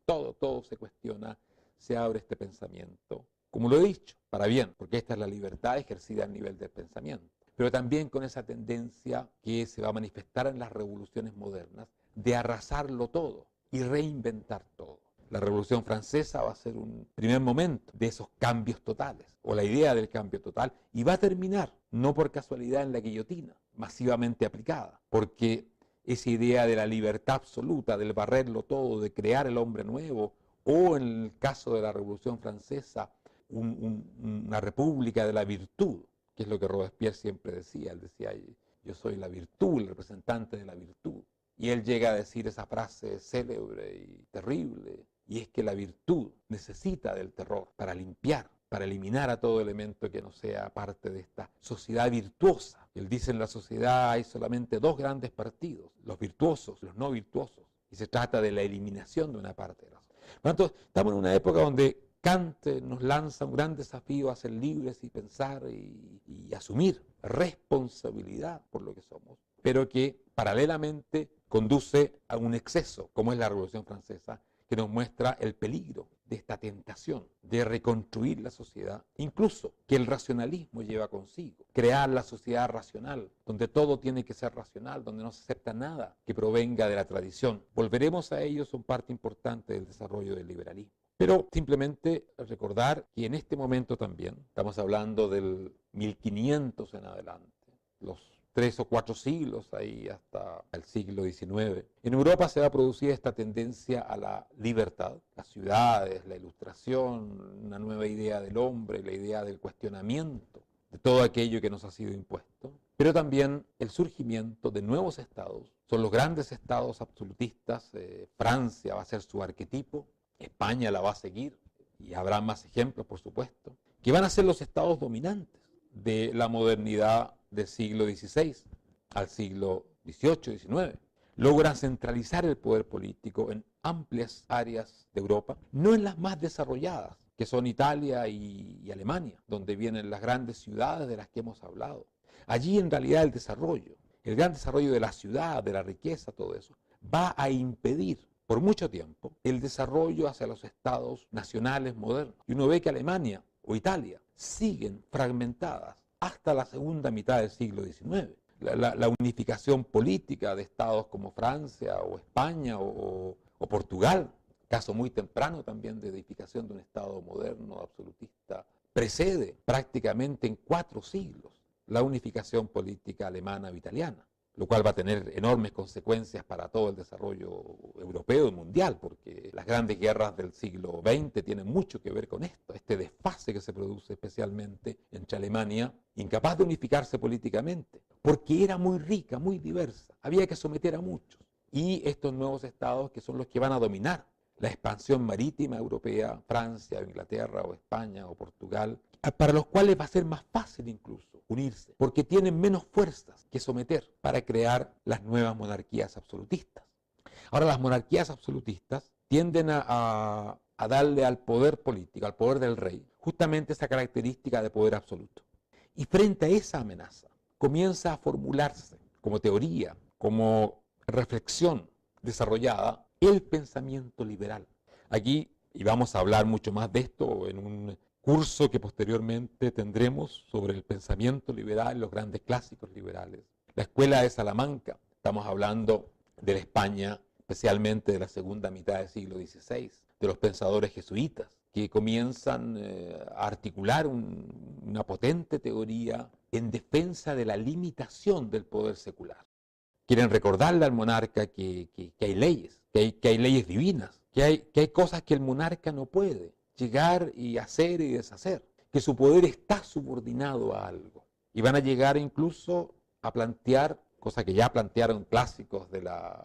todo se cuestiona, se abre este pensamiento. Como lo he dicho, para bien, porque esta es la libertad ejercida a nivel del pensamiento, pero también con esa tendencia que se va a manifestar en las revoluciones modernas de arrasarlo todo y reinventar todo. La Revolución Francesa va a ser un primer momento de esos cambios totales, o la idea del cambio total, y va a terminar, no por casualidad, en la guillotina, masivamente aplicada, porque esa idea de la libertad absoluta, del barrerlo todo, de crear el hombre nuevo, o en el caso de la Revolución Francesa, una república de la virtud, que es lo que Robespierre siempre decía. Él decía, yo soy la virtud, el representante de la virtud. Y él llega a decir esa frase célebre y terrible, y es que la virtud necesita del terror para limpiar, para eliminar a todo elemento que no sea parte de esta sociedad virtuosa. Él dice, en la sociedad hay solamente dos grandes partidos, los virtuosos, los no virtuosos. y se trata de la eliminación de una parte de la sociedad. Por lo tanto, estamos en una época donde Kant nos lanza un gran desafío a ser libres y pensar y asumir responsabilidad por lo que somos, pero que paralelamente conduce a un exceso, como es la Revolución Francesa, que nos muestra el peligro de esta tentación de reconstruir la sociedad, incluso que el racionalismo lleva consigo, crear la sociedad racional, donde todo tiene que ser racional, donde no se acepta nada que provenga de la tradición. Volveremos a ello, son parte importante del desarrollo del liberalismo. Pero simplemente recordar que en este momento también, estamos hablando del 1500 en adelante, los 3 o 4 siglos ahí hasta el siglo XIX. En Europa se va a producir esta tendencia a la libertad, las ciudades, la ilustración, una nueva idea del hombre, la idea del cuestionamiento de todo aquello que nos ha sido impuesto, pero también el surgimiento de nuevos estados. Son los grandes estados absolutistas, Francia va a ser su arquetipo, España la va a seguir, y habrá más ejemplos, por supuesto, que van a ser los estados dominantes de la modernidad del siglo XVI al siglo XVIII, XIX. Logran centralizar el poder político en amplias áreas de Europa, no en las más desarrolladas, que son Italia y Alemania, donde vienen las grandes ciudades de las que hemos hablado. Allí en realidad el gran desarrollo de la ciudad, de la riqueza, todo eso, va a impedir por mucho tiempo el desarrollo hacia los estados nacionales modernos. Y uno ve que Alemania o Italia siguen fragmentadas hasta la segunda mitad del siglo XIX. La unificación política de estados como Francia o España o Portugal, caso muy temprano también de edificación de un estado moderno, absolutista, precede prácticamente en 4 siglos la unificación política alemana o italiana, lo cual va a tener enormes consecuencias para todo el desarrollo europeo y mundial, porque las grandes guerras del siglo XX tienen mucho que ver con esto, este desfase que se produce especialmente entre Alemania, incapaz de unificarse políticamente, porque era muy rica, muy diversa, había que someter a muchos, y estos nuevos estados que son los que van a dominar la expansión marítima europea, Francia, o Inglaterra, o España, o Portugal, para los cuales va a ser más fácil incluso unirse, porque tienen menos fuerzas que someter para crear las nuevas monarquías absolutistas. Ahora, las monarquías absolutistas tienden a darle al poder político, al poder del rey, justamente esa característica de poder absoluto. Y frente a esa amenaza, comienza a formularse como teoría, como reflexión desarrollada, el pensamiento liberal. Aquí, y vamos a hablar mucho más de esto en un curso que posteriormente tendremos sobre el pensamiento liberal, los grandes clásicos liberales. La escuela de Salamanca, estamos hablando de la España, especialmente de la segunda mitad del siglo XVI, de los pensadores jesuitas, que comienzan a articular una potente teoría en defensa de la limitación del poder secular. Quieren recordarle al monarca que hay leyes, que hay leyes divinas, que hay cosas que el monarca no puede llegar y hacer y deshacer, que su poder está subordinado a algo. Y van a llegar incluso a plantear, cosa que ya plantearon clásicos de la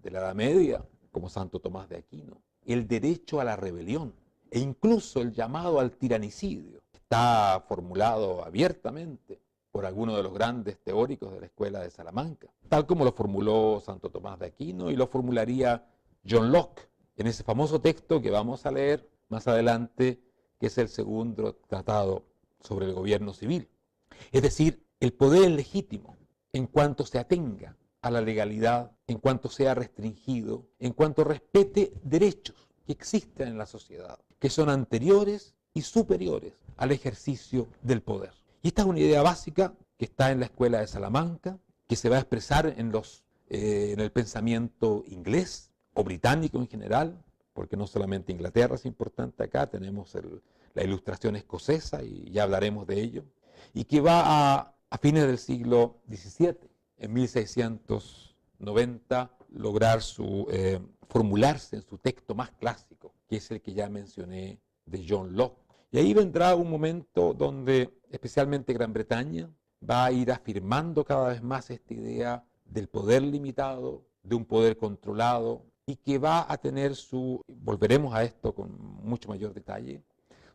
Edad Media, como Santo Tomás de Aquino, el derecho a la rebelión e incluso el llamado al tiranicidio. Está formulado abiertamente por algunos de los grandes teóricos de la escuela de Salamanca, tal como lo formuló Santo Tomás de Aquino y lo formularía John Locke en ese famoso texto que vamos a leer más adelante, que es el segundo tratado sobre el gobierno civil. Es decir, el poder legítimo en cuanto se atenga a la legalidad, en cuanto sea restringido, en cuanto respete derechos que existen en la sociedad, que son anteriores y superiores al ejercicio del poder. Y esta es una idea básica que está en la escuela de Salamanca, que se va a expresar en el pensamiento inglés o británico en general, porque no solamente Inglaterra es importante acá, tenemos la ilustración escocesa y ya hablaremos de ello, y que va a fines del siglo XVII, en 1690, lograr formularse en su texto más clásico, que es el que ya mencioné de John Locke. Y ahí vendrá un momento donde especialmente Gran Bretaña va a ir afirmando cada vez más esta idea del poder limitado, de un poder controlado, y que va a tener volveremos a esto con mucho mayor detalle,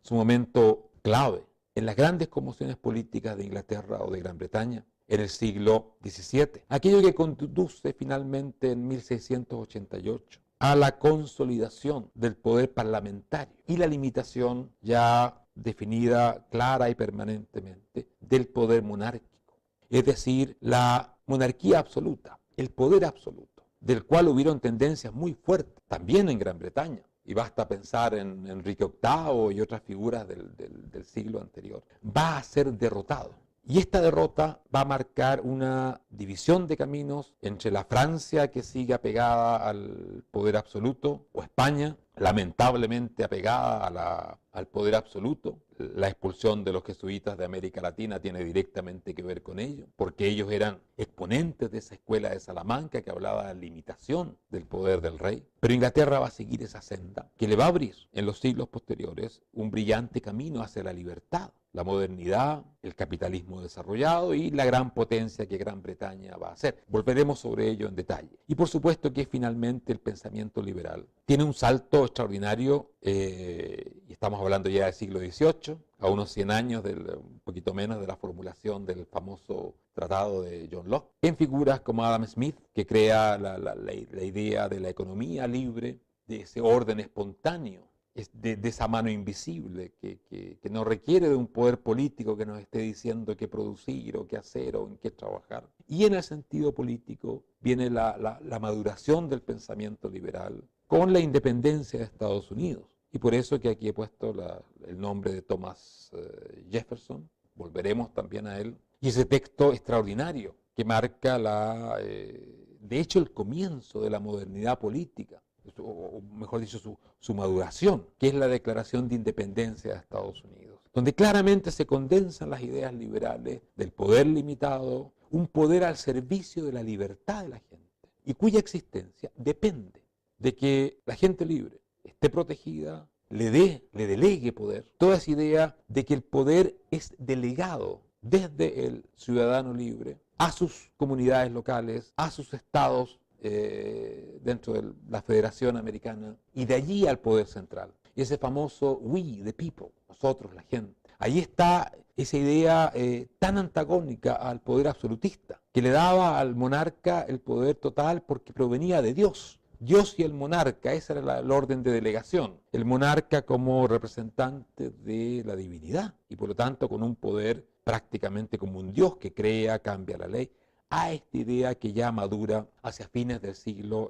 su momento clave en las grandes conmociones políticas de Inglaterra o de Gran Bretaña, en el siglo XVII. Aquello que conduce finalmente en 1688 a la consolidación del poder parlamentario y la limitación ya definida clara y permanentemente del poder monárquico. Es decir, la monarquía absoluta, el poder absoluto, del cual hubieron tendencias muy fuertes, también en Gran Bretaña. Y basta pensar en Enrique VIII y otras figuras del siglo anterior. Va a ser derrotado. Y esta derrota va a marcar una división de caminos entre la Francia, que sigue apegada al poder absoluto, o España, lamentablemente apegada al poder absoluto. La expulsión de los jesuitas de América Latina tiene directamente que ver con ello, porque ellos eran exponentes de esa escuela de Salamanca que hablaba de la limitación del poder del rey. Pero Inglaterra va a seguir esa senda, que le va a abrir en los siglos posteriores un brillante camino hacia la libertad, la modernidad, el capitalismo desarrollado y la gran potencia que Gran Bretaña va a ser. Volveremos sobre ello en detalle. Y por supuesto que finalmente el pensamiento liberal tiene un salto extraordinario, y estamos hablando ya del siglo XVIII, a unos 100 años, un poquito menos, de la formulación del famoso tratado de John Locke, en figuras como Adam Smith, que crea la idea de la economía libre, de ese orden espontáneo, de esa mano invisible que no requiere de un poder político que nos esté diciendo qué producir o qué hacer o en qué trabajar. Y en el sentido político viene la maduración del pensamiento liberal con la independencia de Estados Unidos. Y por eso que aquí he puesto el nombre de Thomas Jefferson, volveremos también a él, y ese texto extraordinario que marca de hecho el comienzo de la modernidad política, o mejor dicho, su maduración, que es la Declaración de Independencia de Estados Unidos, donde claramente se condensan las ideas liberales del poder limitado, un poder al servicio de la libertad de la gente, y cuya existencia depende de que la gente libre esté protegida, le delegue poder. Toda esa idea de que el poder es delegado desde el ciudadano libre a sus comunidades locales, a sus estados, dentro de la Federación Americana, y de allí al poder central. Y ese famoso we, the people, nosotros, la gente. Ahí está esa idea tan antagónica al poder absolutista, que le daba al monarca el poder total porque provenía de Dios. Dios y el monarca, ese era el orden de delegación. El monarca como representante de la divinidad y por lo tanto con un poder prácticamente como un Dios que crea, cambia la ley, a esta idea que ya madura hacia fines del siglo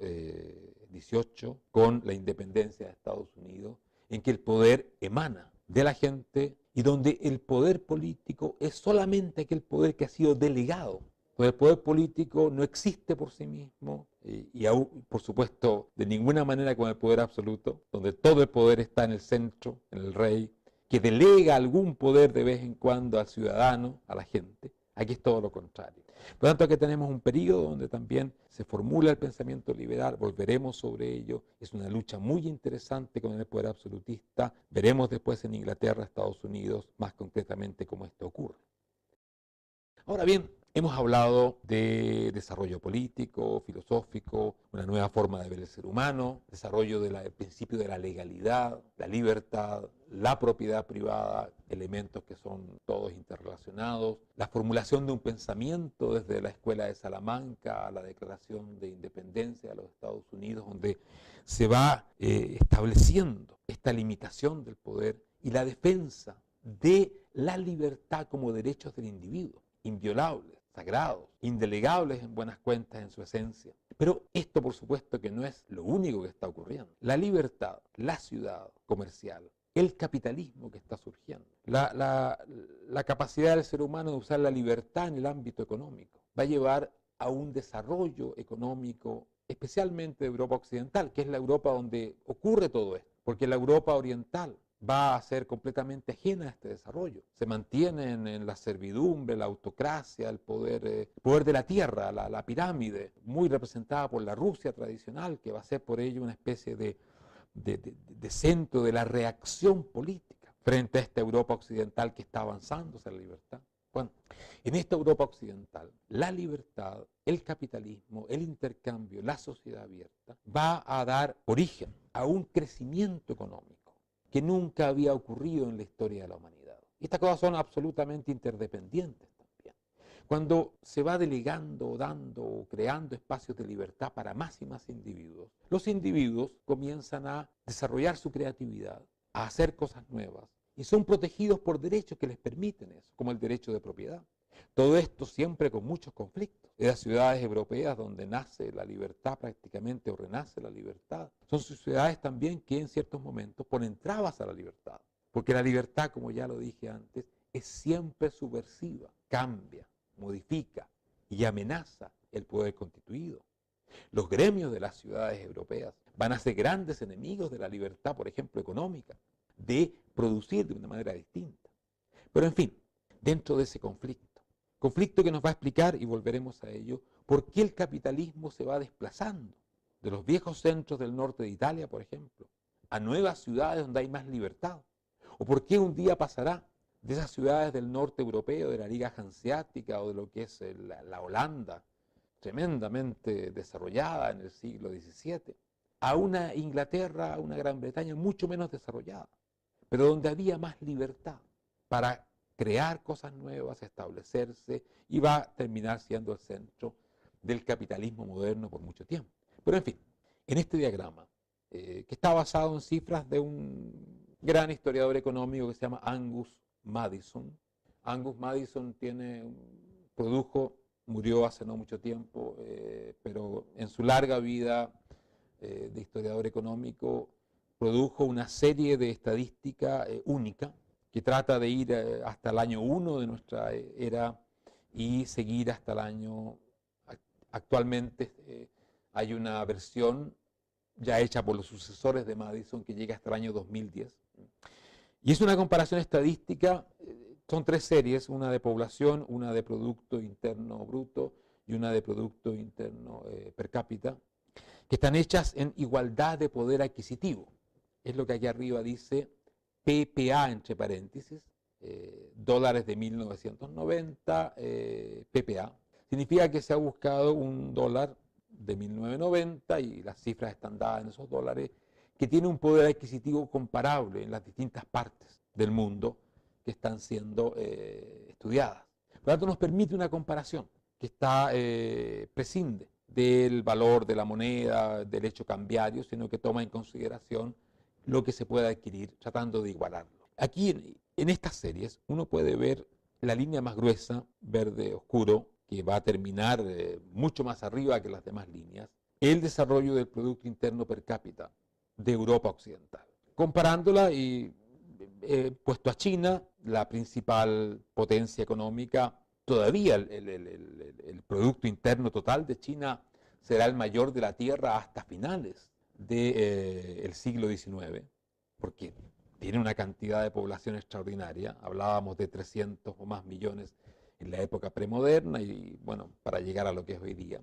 XVIII con la independencia de Estados Unidos, en que el poder emana de la gente y donde el poder político es solamente aquel poder que ha sido delegado. Donde el poder político no existe por sí mismo y aún, por supuesto, de ninguna manera como el poder absoluto, donde todo el poder está en el centro, en el rey, que delega algún poder de vez en cuando al ciudadano, a la gente. Aquí es todo lo contrario. Por lo tanto, aquí tenemos un periodo donde también se formula el pensamiento liberal, volveremos sobre ello, es una lucha muy interesante con el poder absolutista, veremos después en Inglaterra, Estados Unidos, más concretamente cómo esto ocurre. Ahora bien, hemos hablado de desarrollo político, filosófico, una nueva forma de ver el ser humano, desarrollo del principio de la legalidad, la libertad, la propiedad privada, elementos que son todos interrelacionados, la formulación de un pensamiento desde la Escuela de Salamanca a la Declaración de Independencia de los Estados Unidos, donde se va estableciendo esta limitación del poder y la defensa de la libertad como derechos del individuo, inviolables, sagrados, indelegables en buenas cuentas en su esencia. Pero esto, por supuesto, que no es lo único que está ocurriendo. La libertad, la ciudad comercial, el capitalismo que está surgiendo, la capacidad del ser humano de usar la libertad en el ámbito económico, va a llevar a un desarrollo económico, especialmente de Europa Occidental, que es la Europa donde ocurre todo esto, porque la Europa Oriental va a ser completamente ajena a este desarrollo. Se mantienen en la servidumbre, la autocracia, el poder de la tierra, la pirámide, muy representada por la Rusia tradicional, que va a ser por ello una especie de centro de la reacción política frente a esta Europa occidental que está avanzando hacia la libertad. Bueno, en esta Europa occidental, la libertad, el capitalismo, el intercambio, la sociedad abierta, va a dar origen a un crecimiento económico que nunca había ocurrido en la historia de la humanidad. Y estas cosas son absolutamente interdependientes también. Cuando se va delegando, dando o creando espacios de libertad para más y más individuos, los individuos comienzan a desarrollar su creatividad, a hacer cosas nuevas y son protegidos por derechos que les permiten eso, como el derecho de propiedad. Todo esto siempre con muchos conflictos. En las ciudades europeas donde nace la libertad prácticamente o renace la libertad, son ciudades también que en ciertos momentos ponen trabas a la libertad, porque la libertad, como ya lo dije antes, es siempre subversiva, cambia, modifica y amenaza el poder constituido. Los gremios de las ciudades europeas van a ser grandes enemigos de la libertad, por ejemplo, económica, de producir de una manera distinta. Pero en fin, dentro de ese conflicto que nos va a explicar, y volveremos a ello, por qué el capitalismo se va desplazando de los viejos centros del norte de Italia, por ejemplo, a nuevas ciudades donde hay más libertad, o por qué un día pasará de esas ciudades del norte europeo, de la Liga Hanseática o de lo que es la Holanda, tremendamente desarrollada en el siglo XVII, a una Inglaterra, a una Gran Bretaña mucho menos desarrollada, pero donde había más libertad para crear cosas nuevas, establecerse, y va a terminar siendo el centro del capitalismo moderno por mucho tiempo. Pero en fin, en este diagrama, que está basado en cifras de un gran historiador económico que se llama Angus Maddison. Angus Maddison murió hace no mucho tiempo, pero en su larga vida de historiador económico produjo una serie de estadística única que trata de ir hasta el año 1 de nuestra era y seguir hasta el año, actualmente hay una versión ya hecha por los sucesores de Madison que llega hasta el año 2010. Y es una comparación estadística, son 3 series, una de población, una de Producto Interno Bruto y una de Producto Interno Per cápita, que están hechas en igualdad de poder adquisitivo. Es lo que aquí arriba dice PPA entre paréntesis, dólares de 1990, PPA. Significa que se ha buscado un dólar de 1990 y las cifras están dadas en esos dólares, que tiene un poder adquisitivo comparable en las distintas partes del mundo que están siendo estudiadas. Por lo tanto, nos permite una comparación que prescinde del valor de la moneda, del hecho cambiario, sino que toma en consideración lo que se puede adquirir, tratando de igualarlo. Aquí, en estas series, uno puede ver la línea más gruesa, verde oscuro, que va a terminar mucho más arriba que las demás líneas, el desarrollo del Producto Interno Per cápita de Europa Occidental. Comparándola y puesto a China, la principal potencia económica, todavía el Producto Interno total de China será el mayor de la Tierra hasta finales del siglo XIX, porque tiene una cantidad de población extraordinaria. Hablábamos de 300 o más millones en la época premoderna y bueno, para llegar a lo que es hoy día.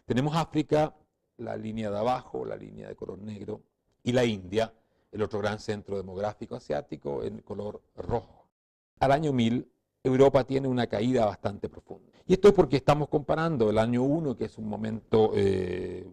Tenemos África, la línea de abajo, la línea de color negro, y la India, el otro gran centro demográfico asiático, en color rojo. Al año 1000, Europa tiene una caída bastante profunda. Y esto es porque estamos comparando el año 1, que es un momento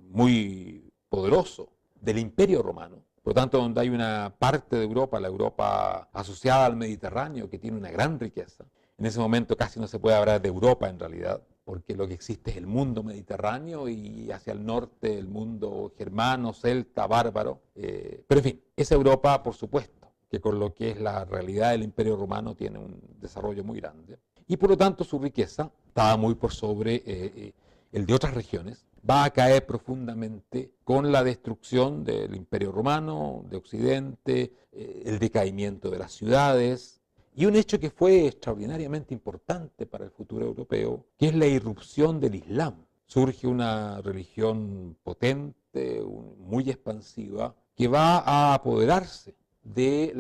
muy poderoso del Imperio Romano, por lo tanto donde hay una parte de Europa, la Europa asociada al Mediterráneo, que tiene una gran riqueza. En ese momento casi no se puede hablar de Europa en realidad, porque lo que existe es el mundo mediterráneo y hacia el norte el mundo germano, celta, bárbaro. Pero en fin, esa Europa, por supuesto, que con lo que es la realidad del Imperio Romano tiene un desarrollo muy grande. Y por lo tanto su riqueza estaba muy por sobre el de otras regiones. Va a caer profundamente con la destrucción del Imperio Romano, de Occidente, el decaimiento de las ciudades, y un hecho que fue extraordinariamente importante para el futuro europeo, que es la irrupción del Islam. Surge una religión potente, muy expansiva, que va a apoderarse de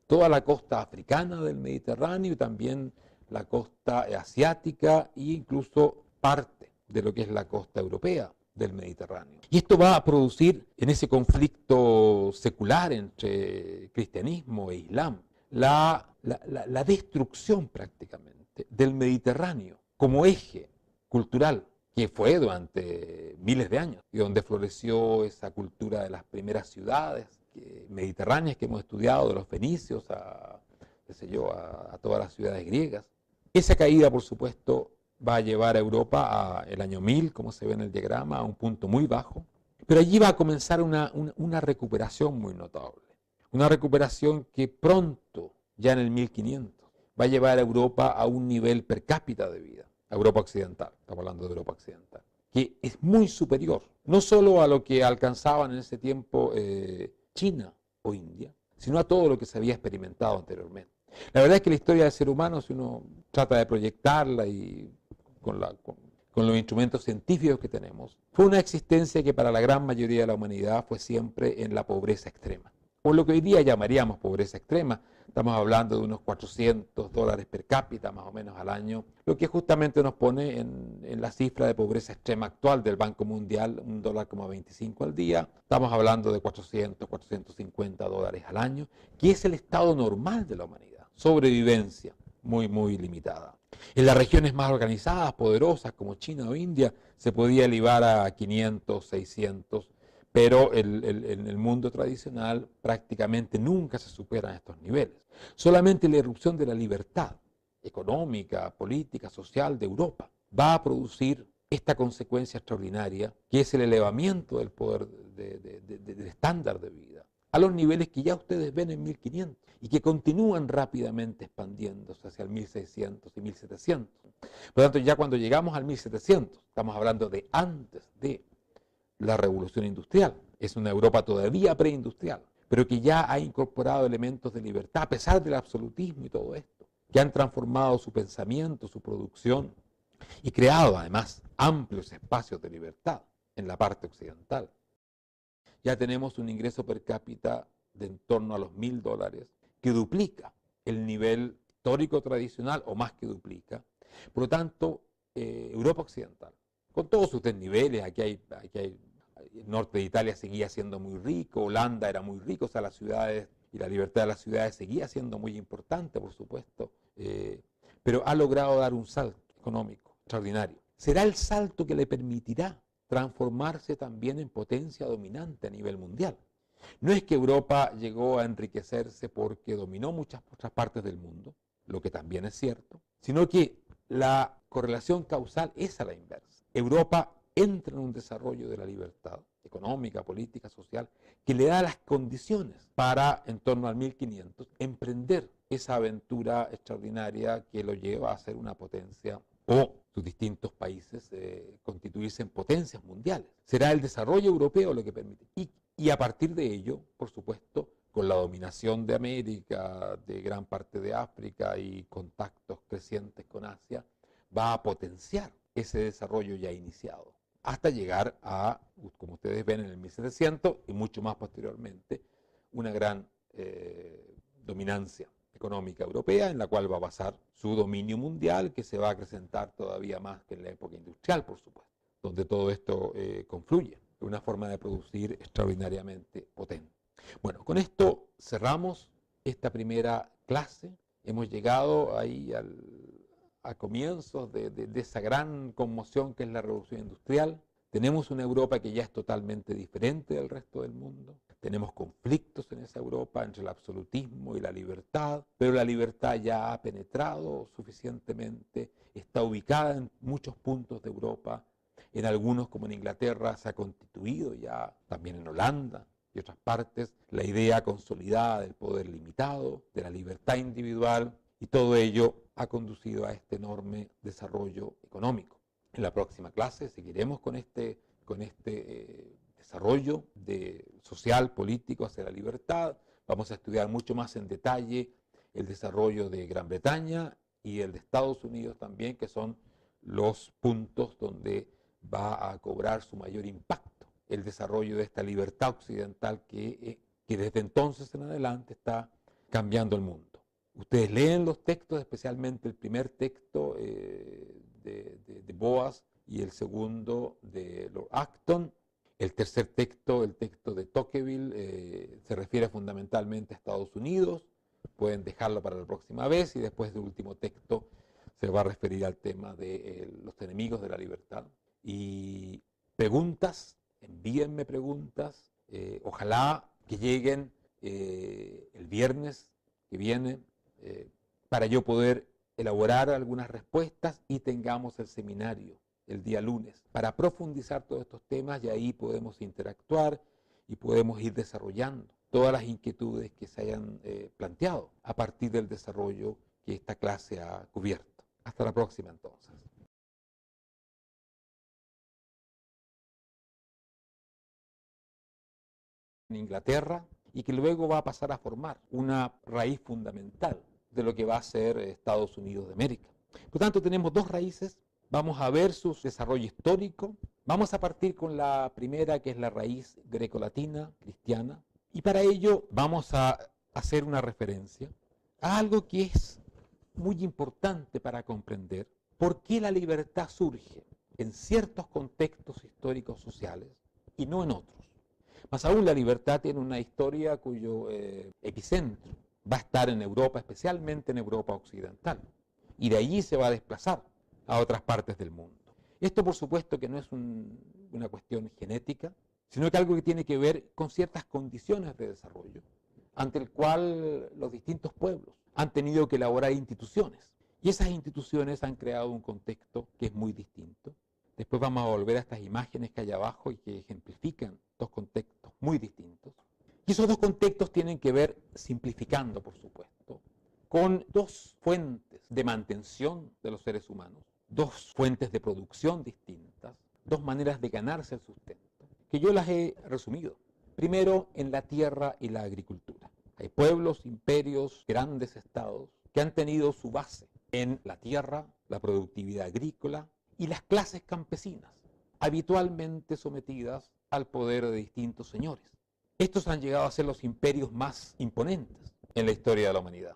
toda la costa africana del Mediterráneo y también la costa asiática e incluso parte de lo que es la costa europea del Mediterráneo. Y esto va a producir en ese conflicto secular entre cristianismo e islam la destrucción prácticamente del Mediterráneo como eje cultural que fue durante miles de años y donde floreció esa cultura de las primeras ciudades mediterráneas que hemos estudiado, de los fenicios a todas las ciudades griegas. Esa caída, por supuesto, va a llevar a Europa el año 1000, como se ve en el diagrama, a un punto muy bajo, pero allí va a comenzar una recuperación muy notable. Una recuperación que pronto, ya en el 1500, va a llevar a Europa a un nivel per cápita de vida, a Europa occidental, estamos hablando de Europa occidental, que es muy superior, no solo a lo que alcanzaban en ese tiempo China o India, sino a todo lo que se había experimentado anteriormente. La verdad es que la historia del ser humano, si uno trata de proyectarla y con los instrumentos científicos que tenemos, fue una existencia que para la gran mayoría de la humanidad fue siempre en la pobreza extrema, o lo que hoy día llamaríamos pobreza extrema. Estamos hablando de unos $400 per cápita más o menos al año, lo que justamente nos pone en la cifra de pobreza extrema actual del Banco Mundial, $1,25 al día. Estamos hablando de 400, $450 al año, que es el estado normal de la humanidad. Sobrevivencia muy, muy limitada. En las regiones más organizadas, poderosas, como China o India, se podía elevar a 500, 600, pero en el mundo tradicional prácticamente nunca se superan estos niveles. Solamente la irrupción de la libertad económica, política, social de Europa va a producir esta consecuencia extraordinaria, que es el elevamiento del poder del estándar de vida a los niveles que ya ustedes ven en 1500 y que continúan rápidamente expandiéndose hacia el 1600 y 1700. Por lo tanto, ya cuando llegamos al 1700, estamos hablando de antes de la revolución industrial. Es una Europa todavía preindustrial, pero que ya ha incorporado elementos de libertad, a pesar del absolutismo y todo esto, que han transformado su pensamiento, su producción, y creado además amplios espacios de libertad en la parte occidental. Ya tenemos un ingreso per cápita de en torno a los $1000, que duplica el nivel histórico tradicional, o más que duplica. Por lo tanto, Europa occidental, con todos sus desniveles, aquí hay el norte de Italia seguía siendo muy rico, Holanda era muy rico, o sea, las ciudades y la libertad de las ciudades seguía siendo muy importante, por supuesto, pero ha logrado dar un salto económico extraordinario. Será el salto que le permitirá transformarse también en potencia dominante a nivel mundial. No es que Europa llegó a enriquecerse porque dominó muchas otras partes del mundo, lo que también es cierto, sino que la correlación causal es a la inversa. Europa entra en un desarrollo de la libertad económica, política, social, que le da las condiciones para, en torno al 1500, emprender esa aventura extraordinaria que lo lleva a ser una potencia, o sus distintos países constituirse en potencias mundiales. Será el desarrollo europeo lo que permite. Y a partir de ello, por supuesto, con la dominación de América, de gran parte de África y contactos crecientes con Asia, va a potenciar ese desarrollo ya iniciado, hasta llegar a, como ustedes ven en el 1700 y mucho más posteriormente, una gran dominancia económica europea, en la cual va a basar su dominio mundial, que se va a acrecentar todavía más que en la época industrial, por supuesto, donde todo esto confluye de una forma de producir extraordinariamente potente. Bueno, con esto cerramos esta primera clase. Hemos llegado ahí a comienzos de esa gran conmoción que es la revolución industrial. Tenemos una Europa que ya es totalmente diferente del resto del mundo. Tenemos conflictos en esa Europa entre el absolutismo y la libertad, pero la libertad ya ha penetrado suficientemente, está ubicada en muchos puntos de Europa. En algunos, como en Inglaterra, se ha constituido ya, también en Holanda y otras partes, la idea consolidada del poder limitado, de la libertad individual, y todo ello ha conducido a este enorme desarrollo económico. En la próxima clase seguiremos con este desarrollo social, político hacia la libertad. Vamos a estudiar mucho más en detalle el desarrollo de Gran Bretaña y el de Estados Unidos también, que son los puntos donde va a cobrar su mayor impacto el desarrollo de esta libertad occidental que desde entonces en adelante está cambiando el mundo. Ustedes leen los textos, especialmente el primer texto de Boas y el segundo de Lord Acton. El tercer texto, el texto de Tocqueville, se refiere fundamentalmente a Estados Unidos. Pueden dejarlo para la próxima vez, y después del último texto se va a referir al tema de los enemigos de la libertad. Y preguntas, envíenme preguntas, ojalá que lleguen el viernes que viene, para yo poder elaborar algunas respuestas y tengamos el seminario el día lunes para profundizar todos estos temas, y ahí podemos interactuar y podemos ir desarrollando todas las inquietudes que se hayan planteado a partir del desarrollo que esta clase ha cubierto. Hasta la próxima entonces. En Inglaterra, y que luego va a pasar a formar una raíz fundamental de lo que va a ser Estados Unidos de América. Por tanto, tenemos dos raíces. Vamos a ver su desarrollo histórico. Vamos a partir con la primera, que es la raíz grecolatina, cristiana, y para ello vamos a hacer una referencia a algo que es muy importante para comprender por qué la libertad surge en ciertos contextos históricos sociales y no en otros. Más aún, la libertad tiene una historia cuyo epicentro va a estar en Europa, especialmente en Europa occidental, y de allí se va a desplazar a otras partes del mundo. Esto, por supuesto, que no es una cuestión genética, sino que algo que tiene que ver con ciertas condiciones de desarrollo, ante el cual los distintos pueblos han tenido que elaborar instituciones, y esas instituciones han creado un contexto que es muy distinto. Después vamos a volver a estas imágenes que hay abajo y que ejemplifican dos contextos muy distintos. Y esos dos contextos tienen que ver, simplificando por supuesto, con dos fuentes de mantención de los seres humanos, dos fuentes de producción distintas, dos maneras de ganarse el sustento, que yo las he resumido. Primero, en la tierra y la agricultura. Hay pueblos, imperios, grandes estados que han tenido su base en la tierra, la productividad agrícola y las clases campesinas, habitualmente sometidas al poder de distintos señores. Estos han llegado a ser los imperios más imponentes en la historia de la humanidad.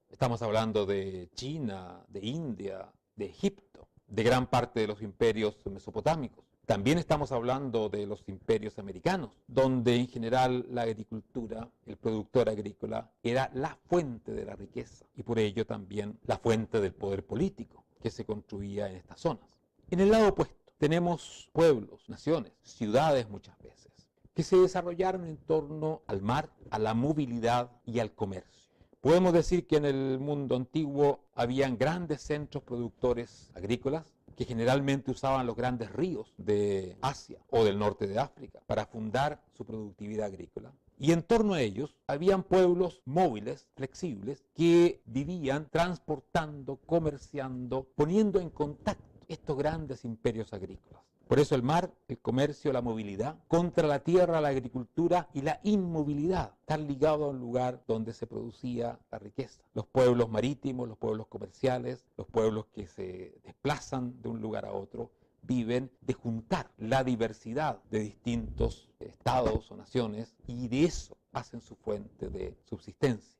Estamos hablando de China, de India, de Egipto, de gran parte de los imperios mesopotámicos. También estamos hablando de los imperios americanos, donde en general la agricultura, el productor agrícola, era la fuente de la riqueza y por ello también la fuente del poder político que se construía en estas zonas. En el lado opuesto tenemos pueblos, naciones, ciudades muchas veces, que se desarrollaron en torno al mar, a la movilidad y al comercio. Podemos decir que en el mundo antiguo habían grandes centros productores agrícolas que generalmente usaban los grandes ríos de Asia o del norte de África para fundar su productividad agrícola. Y en torno a ellos habían pueblos móviles, flexibles, que vivían transportando, comerciando, poniendo en contacto estos grandes imperios agrícolas. Por eso el mar, el comercio, la movilidad, contra la tierra, la agricultura y la inmovilidad, están ligados a un lugar donde se producía la riqueza. Los pueblos marítimos, los pueblos comerciales, los pueblos que se desplazan de un lugar a otro, viven de juntar la diversidad de distintos estados o naciones, y de eso hacen su fuente de subsistencia.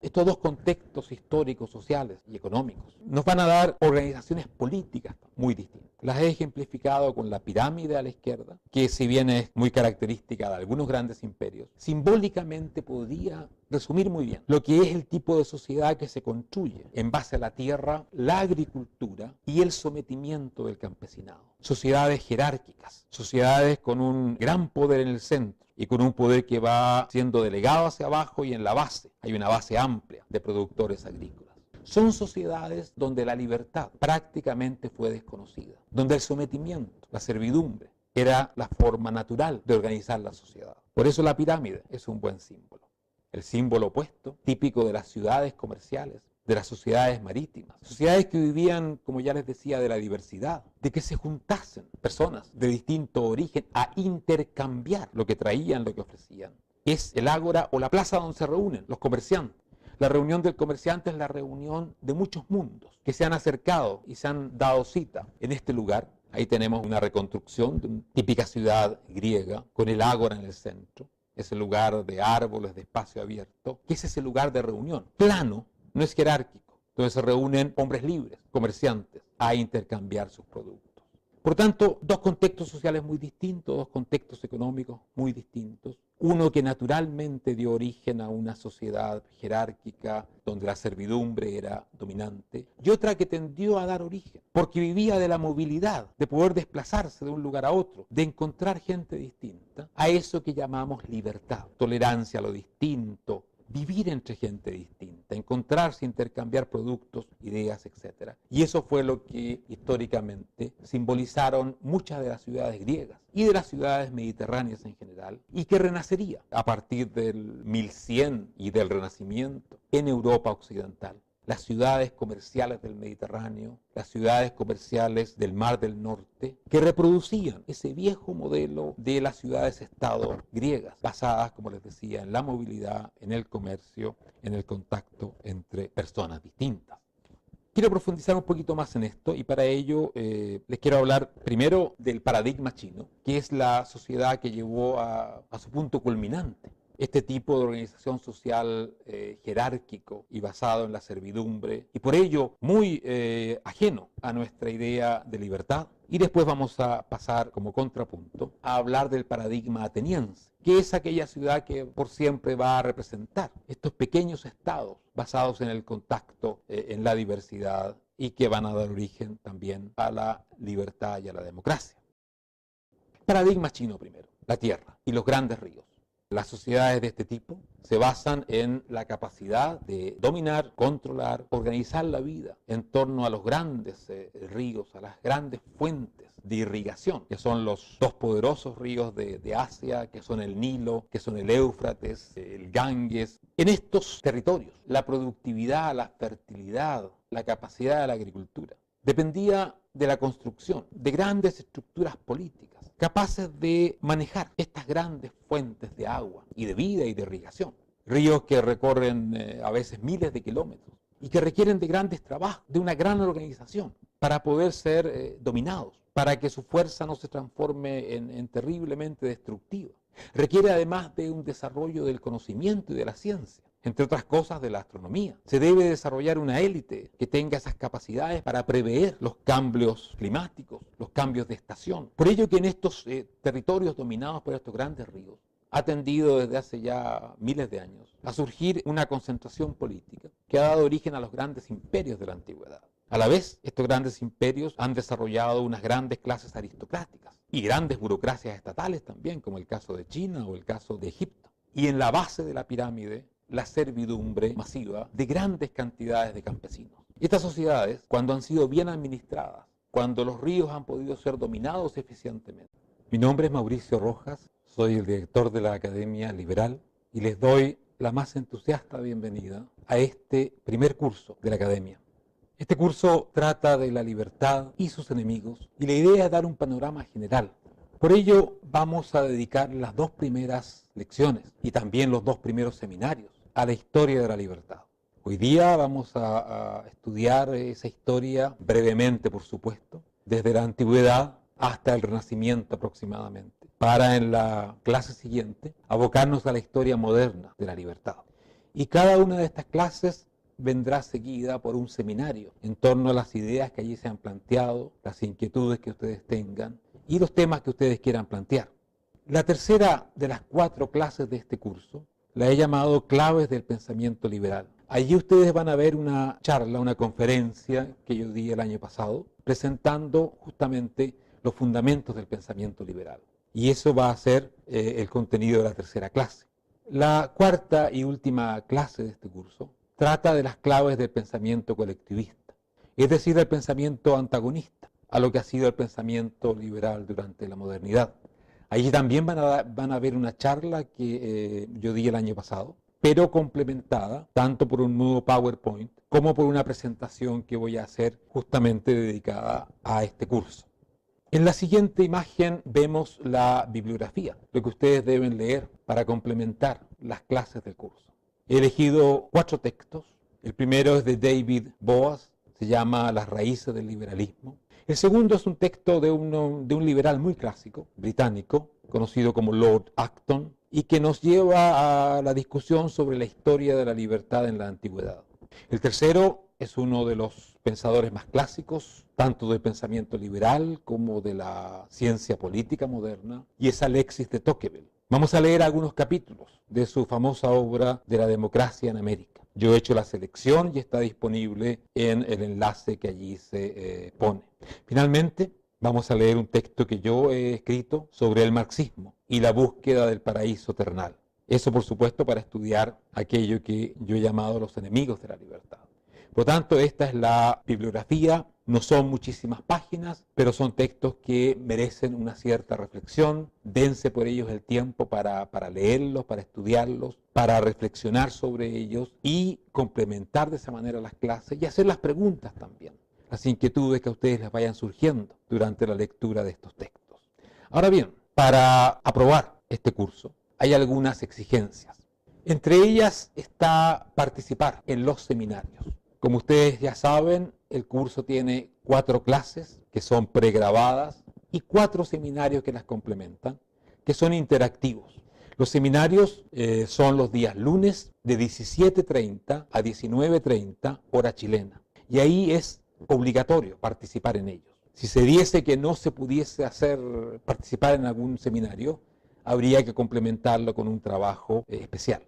Estos dos contextos históricos, sociales y económicos nos van a dar organizaciones políticas muy distintas. Las he ejemplificado con la pirámide a la izquierda, que si bien es muy característica de algunos grandes imperios, simbólicamente podría resumir muy bien lo que es el tipo de sociedad que se construye en base a la tierra, la agricultura y el sometimiento del campesinado. Sociedades jerárquicas, sociedades con un gran poder en el centro y con un poder que va siendo delegado hacia abajo, y en la base hay una base amplia de productores agrícolas. Son sociedades donde la libertad prácticamente fue desconocida, donde el sometimiento, la servidumbre, era la forma natural de organizar la sociedad. Por eso la pirámide es un buen símbolo. El símbolo opuesto, típico de las ciudades comerciales, de las sociedades marítimas, sociedades que vivían, como ya les decía, de la diversidad, de que se juntasen personas de distinto origen a intercambiar lo que traían, lo que ofrecían. Es el ágora o la plaza donde se reúnen los comerciantes. La reunión del comerciante es la reunión de muchos mundos que se han acercado y se han dado cita en este lugar. Ahí tenemos una reconstrucción de una típica ciudad griega con el ágora en el centro, ese lugar de árboles, de espacio abierto, que es ese lugar de reunión plano. No es jerárquico, donde se reúnen hombres libres, comerciantes, a intercambiar sus productos. Por tanto, dos contextos sociales muy distintos, dos contextos económicos muy distintos. Uno que naturalmente dio origen a una sociedad jerárquica donde la servidumbre era dominante, y otra que tendió a dar origen, porque vivía de la movilidad, de poder desplazarse de un lugar a otro, de encontrar gente distinta, a eso que llamamos libertad, tolerancia a lo distinto, vivir entre gente distinta, encontrarse, intercambiar productos, ideas, etc. Y eso fue lo que históricamente simbolizaron muchas de las ciudades griegas y de las ciudades mediterráneas en general, y que renacería a partir del 1100 y del Renacimiento en Europa occidental. Las ciudades comerciales del Mediterráneo, las ciudades comerciales del Mar del Norte, que reproducían ese viejo modelo de las ciudades-estado griegas, basadas, como les decía, en la movilidad, en el comercio, en el contacto entre personas distintas. Quiero profundizar un poquito más en esto y para ello les quiero hablar primero del paradigma chino, que es la sociedad que llevó a su punto culminante este tipo de organización social jerárquico y basado en la servidumbre, y por ello muy ajeno a nuestra idea de libertad. Y después vamos a pasar como contrapunto a hablar del paradigma ateniense, que es aquella ciudad que por siempre va a representar estos pequeños estados basados en el contacto, en la diversidad, y que van a dar origen también a la libertad y a la democracia. Paradigma chino primero, la tierra y los grandes ríos. Las sociedades de este tipo se basan en la capacidad de dominar, controlar, organizar la vida en torno a los grandes ríos, a las grandes fuentes de irrigación, que son los dos poderosos ríos de Asia, que son el Nilo, que son el Éufrates, el Ganges. En estos territorios, la productividad, la fertilidad, la capacidad de la agricultura dependía de la construcción de grandes estructuras políticas capaces de manejar estas grandes fuentes de agua y de vida y de irrigación. Ríos que recorren a veces miles de kilómetros y que requieren de grandes trabajos, de una gran organización para poder ser dominados, para que su fuerza no se transforme en terriblemente destructiva. Requiere además de un desarrollo del conocimiento y de la ciencia, entre otras cosas de la astronomía. Se debe desarrollar una élite que tenga esas capacidades para prever los cambios climáticos, los cambios de estación. Por ello que en estos territorios dominados por estos grandes ríos ha tendido desde hace ya miles de años a surgir una concentración política que ha dado origen a los grandes imperios de la antigüedad. A la vez, estos grandes imperios han desarrollado unas grandes clases aristocráticas y grandes burocracias estatales también, como el caso de China o el caso de Egipto. Y en la base de la pirámide, la servidumbre masiva de grandes cantidades de campesinos. Estas sociedades, cuando han sido bien administradas, cuando los ríos han podido ser dominados eficientemente. Mi nombre es Mauricio Rojas, soy el director de la Academia Liberal y les doy la más entusiasta bienvenida a este primer curso de la Academia. Este curso trata de la libertad y sus enemigos y la idea es dar un panorama general. Por ello vamos a dedicar las dos primeras lecciones y también los dos primeros seminarios a la historia de la libertad. Hoy día vamos a estudiar esa historia brevemente, por supuesto, desde la antigüedad hasta el Renacimiento aproximadamente, para en la clase siguiente abocarnos a la historia moderna de la libertad. Y cada una de estas clases vendrá seguida por un seminario en torno a las ideas que allí se han planteado, las inquietudes que ustedes tengan y los temas que ustedes quieran plantear. La tercera de las 4 clases de este curso la he llamado Claves del Pensamiento Liberal. Allí ustedes van a ver una charla, una conferencia que yo di el año pasado, presentando justamente los fundamentos del pensamiento liberal. Y eso va a ser el contenido de la tercera clase. La cuarta y última clase de este curso trata de las claves del pensamiento colectivista, es decir, del pensamiento antagonista a lo que ha sido el pensamiento liberal durante la modernidad. Allí también van a ver una charla que yo di el año pasado, pero complementada tanto por un nuevo PowerPoint como por una presentación que voy a hacer justamente dedicada a este curso. En la siguiente imagen vemos la bibliografía, lo que ustedes deben leer para complementar las clases del curso. He elegido 4 textos. El primero es de David Boas, se llama Las raíces del liberalismo. El segundo es un texto de un liberal muy clásico, británico, conocido como Lord Acton, y que nos lleva a la discusión sobre la historia de la libertad en la antigüedad. El tercero es uno de los pensadores más clásicos, tanto del pensamiento liberal como de la ciencia política moderna, y es Alexis de Tocqueville. Vamos a leer algunos capítulos de su famosa obra de la democracia en América. Yo he hecho la selección y está disponible en el enlace que allí se pone. Finalmente, vamos a leer un texto que yo he escrito sobre el marxismo y la búsqueda del paraíso terrenal. Eso, por supuesto, para estudiar aquello que yo he llamado los enemigos de la libertad. Por lo tanto, esta es la bibliografía. No son muchísimas páginas, pero son textos que merecen una cierta reflexión. Dense por ellos el tiempo para leerlos, para estudiarlos, para reflexionar sobre ellos y complementar de esa manera las clases y hacer las preguntas también, las inquietudes que a ustedes les vayan surgiendo durante la lectura de estos textos. Ahora bien, para aprobar este curso hay algunas exigencias. Entre ellas está participar en los seminarios. Como ustedes ya saben, el curso tiene 4 clases que son pregrabadas y 4 seminarios que las complementan, que son interactivos. Los seminarios son los días lunes de 17:30 a 19:30 hora chilena. Y ahí es obligatorio participar en ellos. Si se diese que no se pudiese participar en algún seminario, habría que complementarlo con un trabajo especial.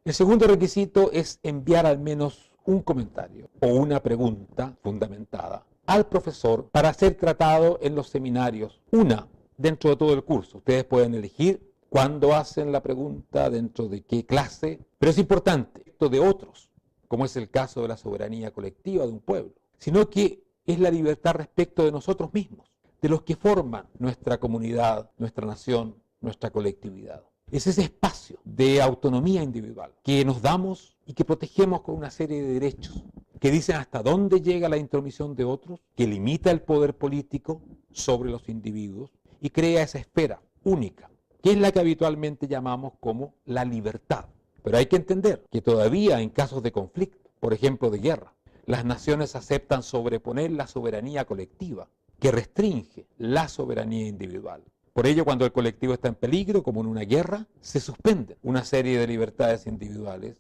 El segundo requisito es enviar al menos un comentario o una pregunta fundamentada al profesor para ser tratado en los seminarios. Una, dentro de todo el curso. Ustedes pueden elegir cuándo hacen la pregunta, dentro de qué clase, pero es importante, esto de otros, como es el caso de la soberanía colectiva de un pueblo, sino que es la libertad respecto de nosotros mismos, de los que forman nuestra comunidad, nuestra nación, nuestra colectividad. Es ese espacio de autonomía individual que nos damos y que protegemos con una serie de derechos que dicen hasta dónde llega la intromisión de otros, que limita el poder político sobre los individuos y crea esa esfera única, que es la que habitualmente llamamos como la libertad. Pero hay que entender que todavía en casos de conflicto, por ejemplo de guerra, las naciones aceptan sobreponer la soberanía colectiva, que restringe la soberanía individual. Por ello, cuando el colectivo está en peligro, como en una guerra, se suspenden una serie de libertades individuales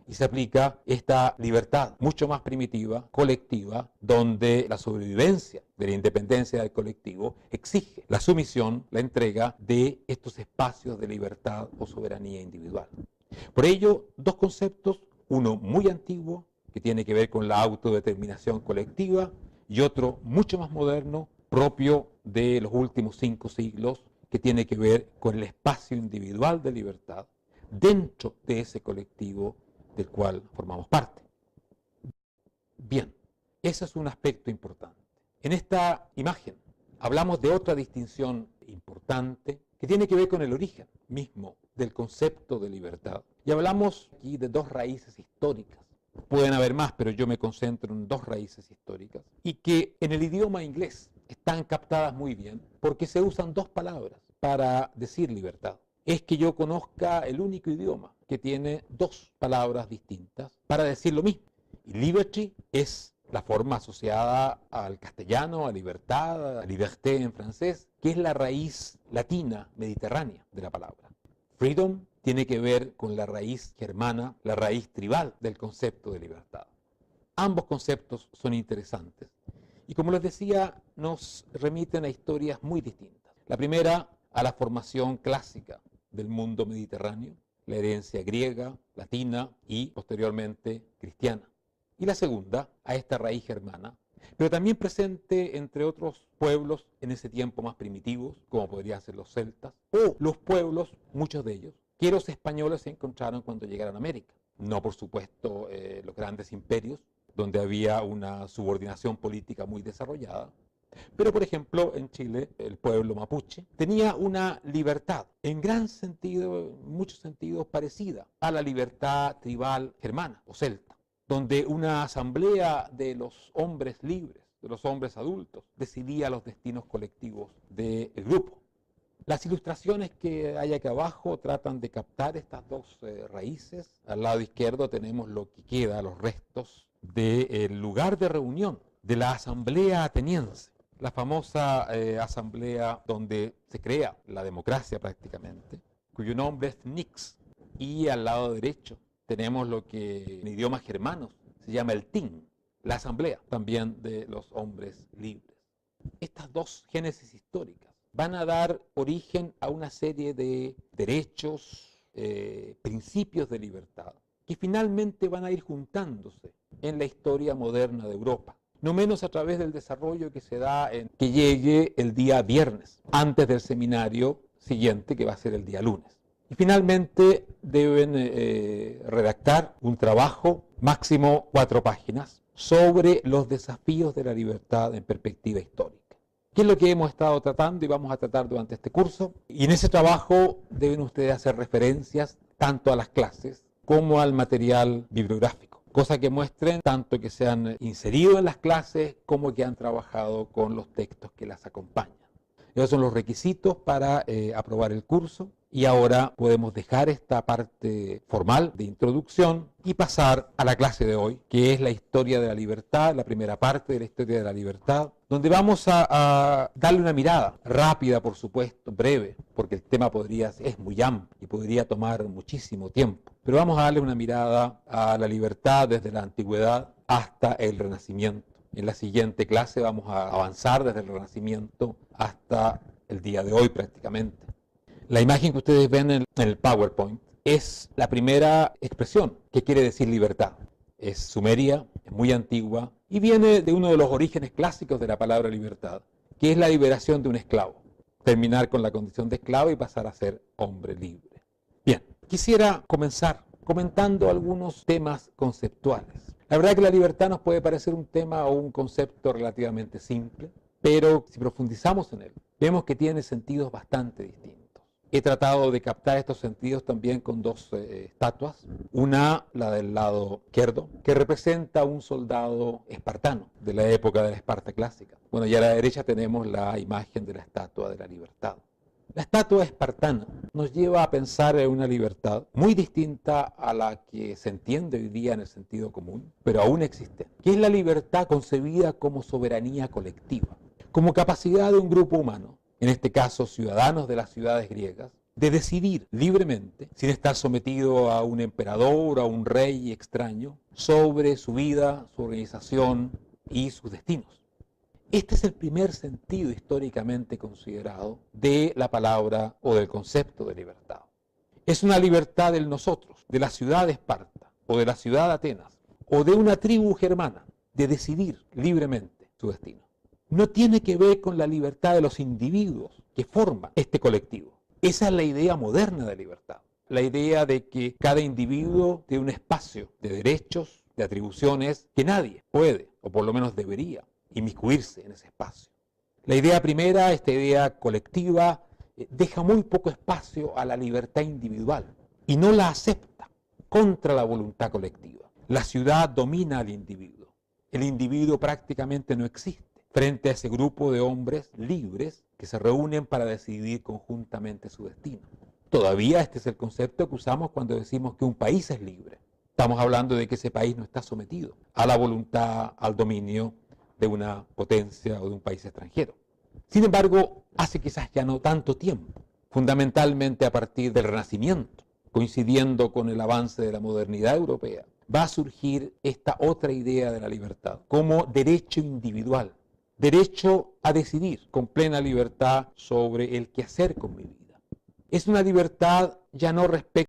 y se aplica esta libertad mucho más primitiva, colectiva, donde la sobrevivencia de la independencia del colectivo exige la sumisión, la entrega de estos espacios de libertad o soberanía individual. Por ello, 2 conceptos, uno muy antiguo, que tiene que ver con la autodeterminación colectiva, y otro mucho más moderno, propio de los últimos 5 siglos, que tiene que ver con el espacio individual de libertad dentro de ese colectivo del cual formamos parte. Bien, ese es un aspecto importante. En esta imagen hablamos de otra distinción importante que tiene que ver con el origen mismo del concepto de libertad. Y hablamos aquí de 2 raíces históricas. Pueden haber más, pero yo me concentro en 2 raíces históricas y que en el idioma inglés están captadas muy bien porque se usan 2 palabras para decir libertad. Es que yo conozca el único idioma que tiene 2 palabras distintas para decir lo mismo. Y liberty es la forma asociada al castellano, a libertad, a liberté en francés, que es la raíz latina mediterránea de la palabra. Freedom tiene que ver con la raíz germana, la raíz tribal del concepto de libertad. Ambos conceptos son interesantes y, como les decía, nos remiten a historias muy distintas. La primera, a la formación clásica del mundo mediterráneo, la herencia griega, latina y posteriormente cristiana. Y la segunda, a esta raíz germana, pero también presente entre otros pueblos en ese tiempo más primitivos, como podrían ser los celtas, o los pueblos, muchos de ellos, que los españoles se encontraron cuando llegaron a América. No, por supuesto, los grandes imperios, donde había una subordinación política muy desarrollada. Pero, por ejemplo, en Chile, el pueblo mapuche tenía una libertad, en gran sentido, en muchos sentidos, parecida a la libertad tribal germana o celta, donde una asamblea de los hombres libres, de los hombres adultos, decidía los destinos colectivos del grupo. Las ilustraciones que hay acá abajo tratan de captar estas 2 raíces. Al lado izquierdo tenemos lo que queda, los restos del lugar de reunión de la asamblea ateniense, la famosa asamblea donde se crea la democracia prácticamente, cuyo nombre es Nix. Y al lado derecho tenemos lo que en idiomas germanos se llama el Ting, la asamblea también de los hombres libres. Estas 2 génesis históricas van a dar origen a una serie de derechos, principios de libertad, que finalmente van a ir juntándose en la historia moderna de Europa. No menos a través del desarrollo que se da en que llegue el día viernes, antes del seminario siguiente, que va a ser el día lunes. Y finalmente deben redactar un trabajo, máximo 4 páginas, sobre los desafíos de la libertad en perspectiva histórica. ¿Qué es lo que hemos estado tratando y vamos a tratar durante este curso? Y en ese trabajo deben ustedes hacer referencias tanto a las clases como al material bibliográfico, cosa que muestren tanto que se han inserido en las clases como que han trabajado con los textos que las acompañan. Esos son los requisitos para aprobar el curso. Y ahora podemos dejar esta parte formal de introducción y pasar a la clase de hoy, que es la historia de la libertad, la primera parte de la historia de la libertad, donde vamos a darle una mirada rápida, por supuesto, breve, porque el tema es muy amplio y podría tomar muchísimo tiempo. Pero vamos a darle una mirada a la libertad desde la antigüedad hasta el Renacimiento. En la siguiente clase vamos a avanzar desde el Renacimiento hasta el día de hoy prácticamente. La imagen que ustedes ven en el PowerPoint es la primera expresión que quiere decir libertad. Es sumeria, es muy antigua y viene de uno de los orígenes clásicos de la palabra libertad, que es la liberación de un esclavo. Terminar con la condición de esclavo y pasar a ser hombre libre. Bien, quisiera comenzar comentando algunos temas conceptuales. La verdad que la libertad nos puede parecer un tema o un concepto relativamente simple, pero si profundizamos en él, vemos que tiene sentidos bastante distintos. He tratado de captar estos sentidos también con 2 estatuas. Una, la del lado izquierdo, que representa a un soldado espartano de la época de la Esparta clásica. Bueno, y a la derecha tenemos la imagen de la estatua de la libertad. La estatua espartana nos lleva a pensar en una libertad muy distinta a la que se entiende hoy día en el sentido común, pero aún existe, que es la libertad concebida como soberanía colectiva, como capacidad de un grupo humano, en este caso ciudadanos de las ciudades griegas, de decidir libremente, sin estar sometido a un emperador o a un rey extraño, sobre su vida, su organización y sus destinos. Este es el primer sentido históricamente considerado de la palabra o del concepto de libertad. Es una libertad del nosotros, de la ciudad de Esparta, o de la ciudad de Atenas, o de una tribu germana, de decidir libremente su destino. No tiene que ver con la libertad de los individuos que forman este colectivo. Esa es la idea moderna de libertad. La idea de que cada individuo tiene un espacio de derechos, de atribuciones, que nadie puede, o por lo menos debería, inmiscuirse en ese espacio. La idea primera, esta idea colectiva, deja muy poco espacio a la libertad individual y no la acepta contra la voluntad colectiva. La ciudad domina al individuo. El individuo prácticamente no existe frente a ese grupo de hombres libres que se reúnen para decidir conjuntamente su destino. Todavía este es el concepto que usamos cuando decimos que un país es libre. Estamos hablando de que ese país no está sometido a la voluntad, al dominio de una potencia o de un país extranjero. Sin embargo, hace quizás ya no tanto tiempo, fundamentalmente a partir del Renacimiento, coincidiendo con el avance de la modernidad europea, va a surgir esta otra idea de la libertad como derecho individual, derecho a decidir con plena libertad sobre el qué hacer con mi vida. Es una libertad ya no respecto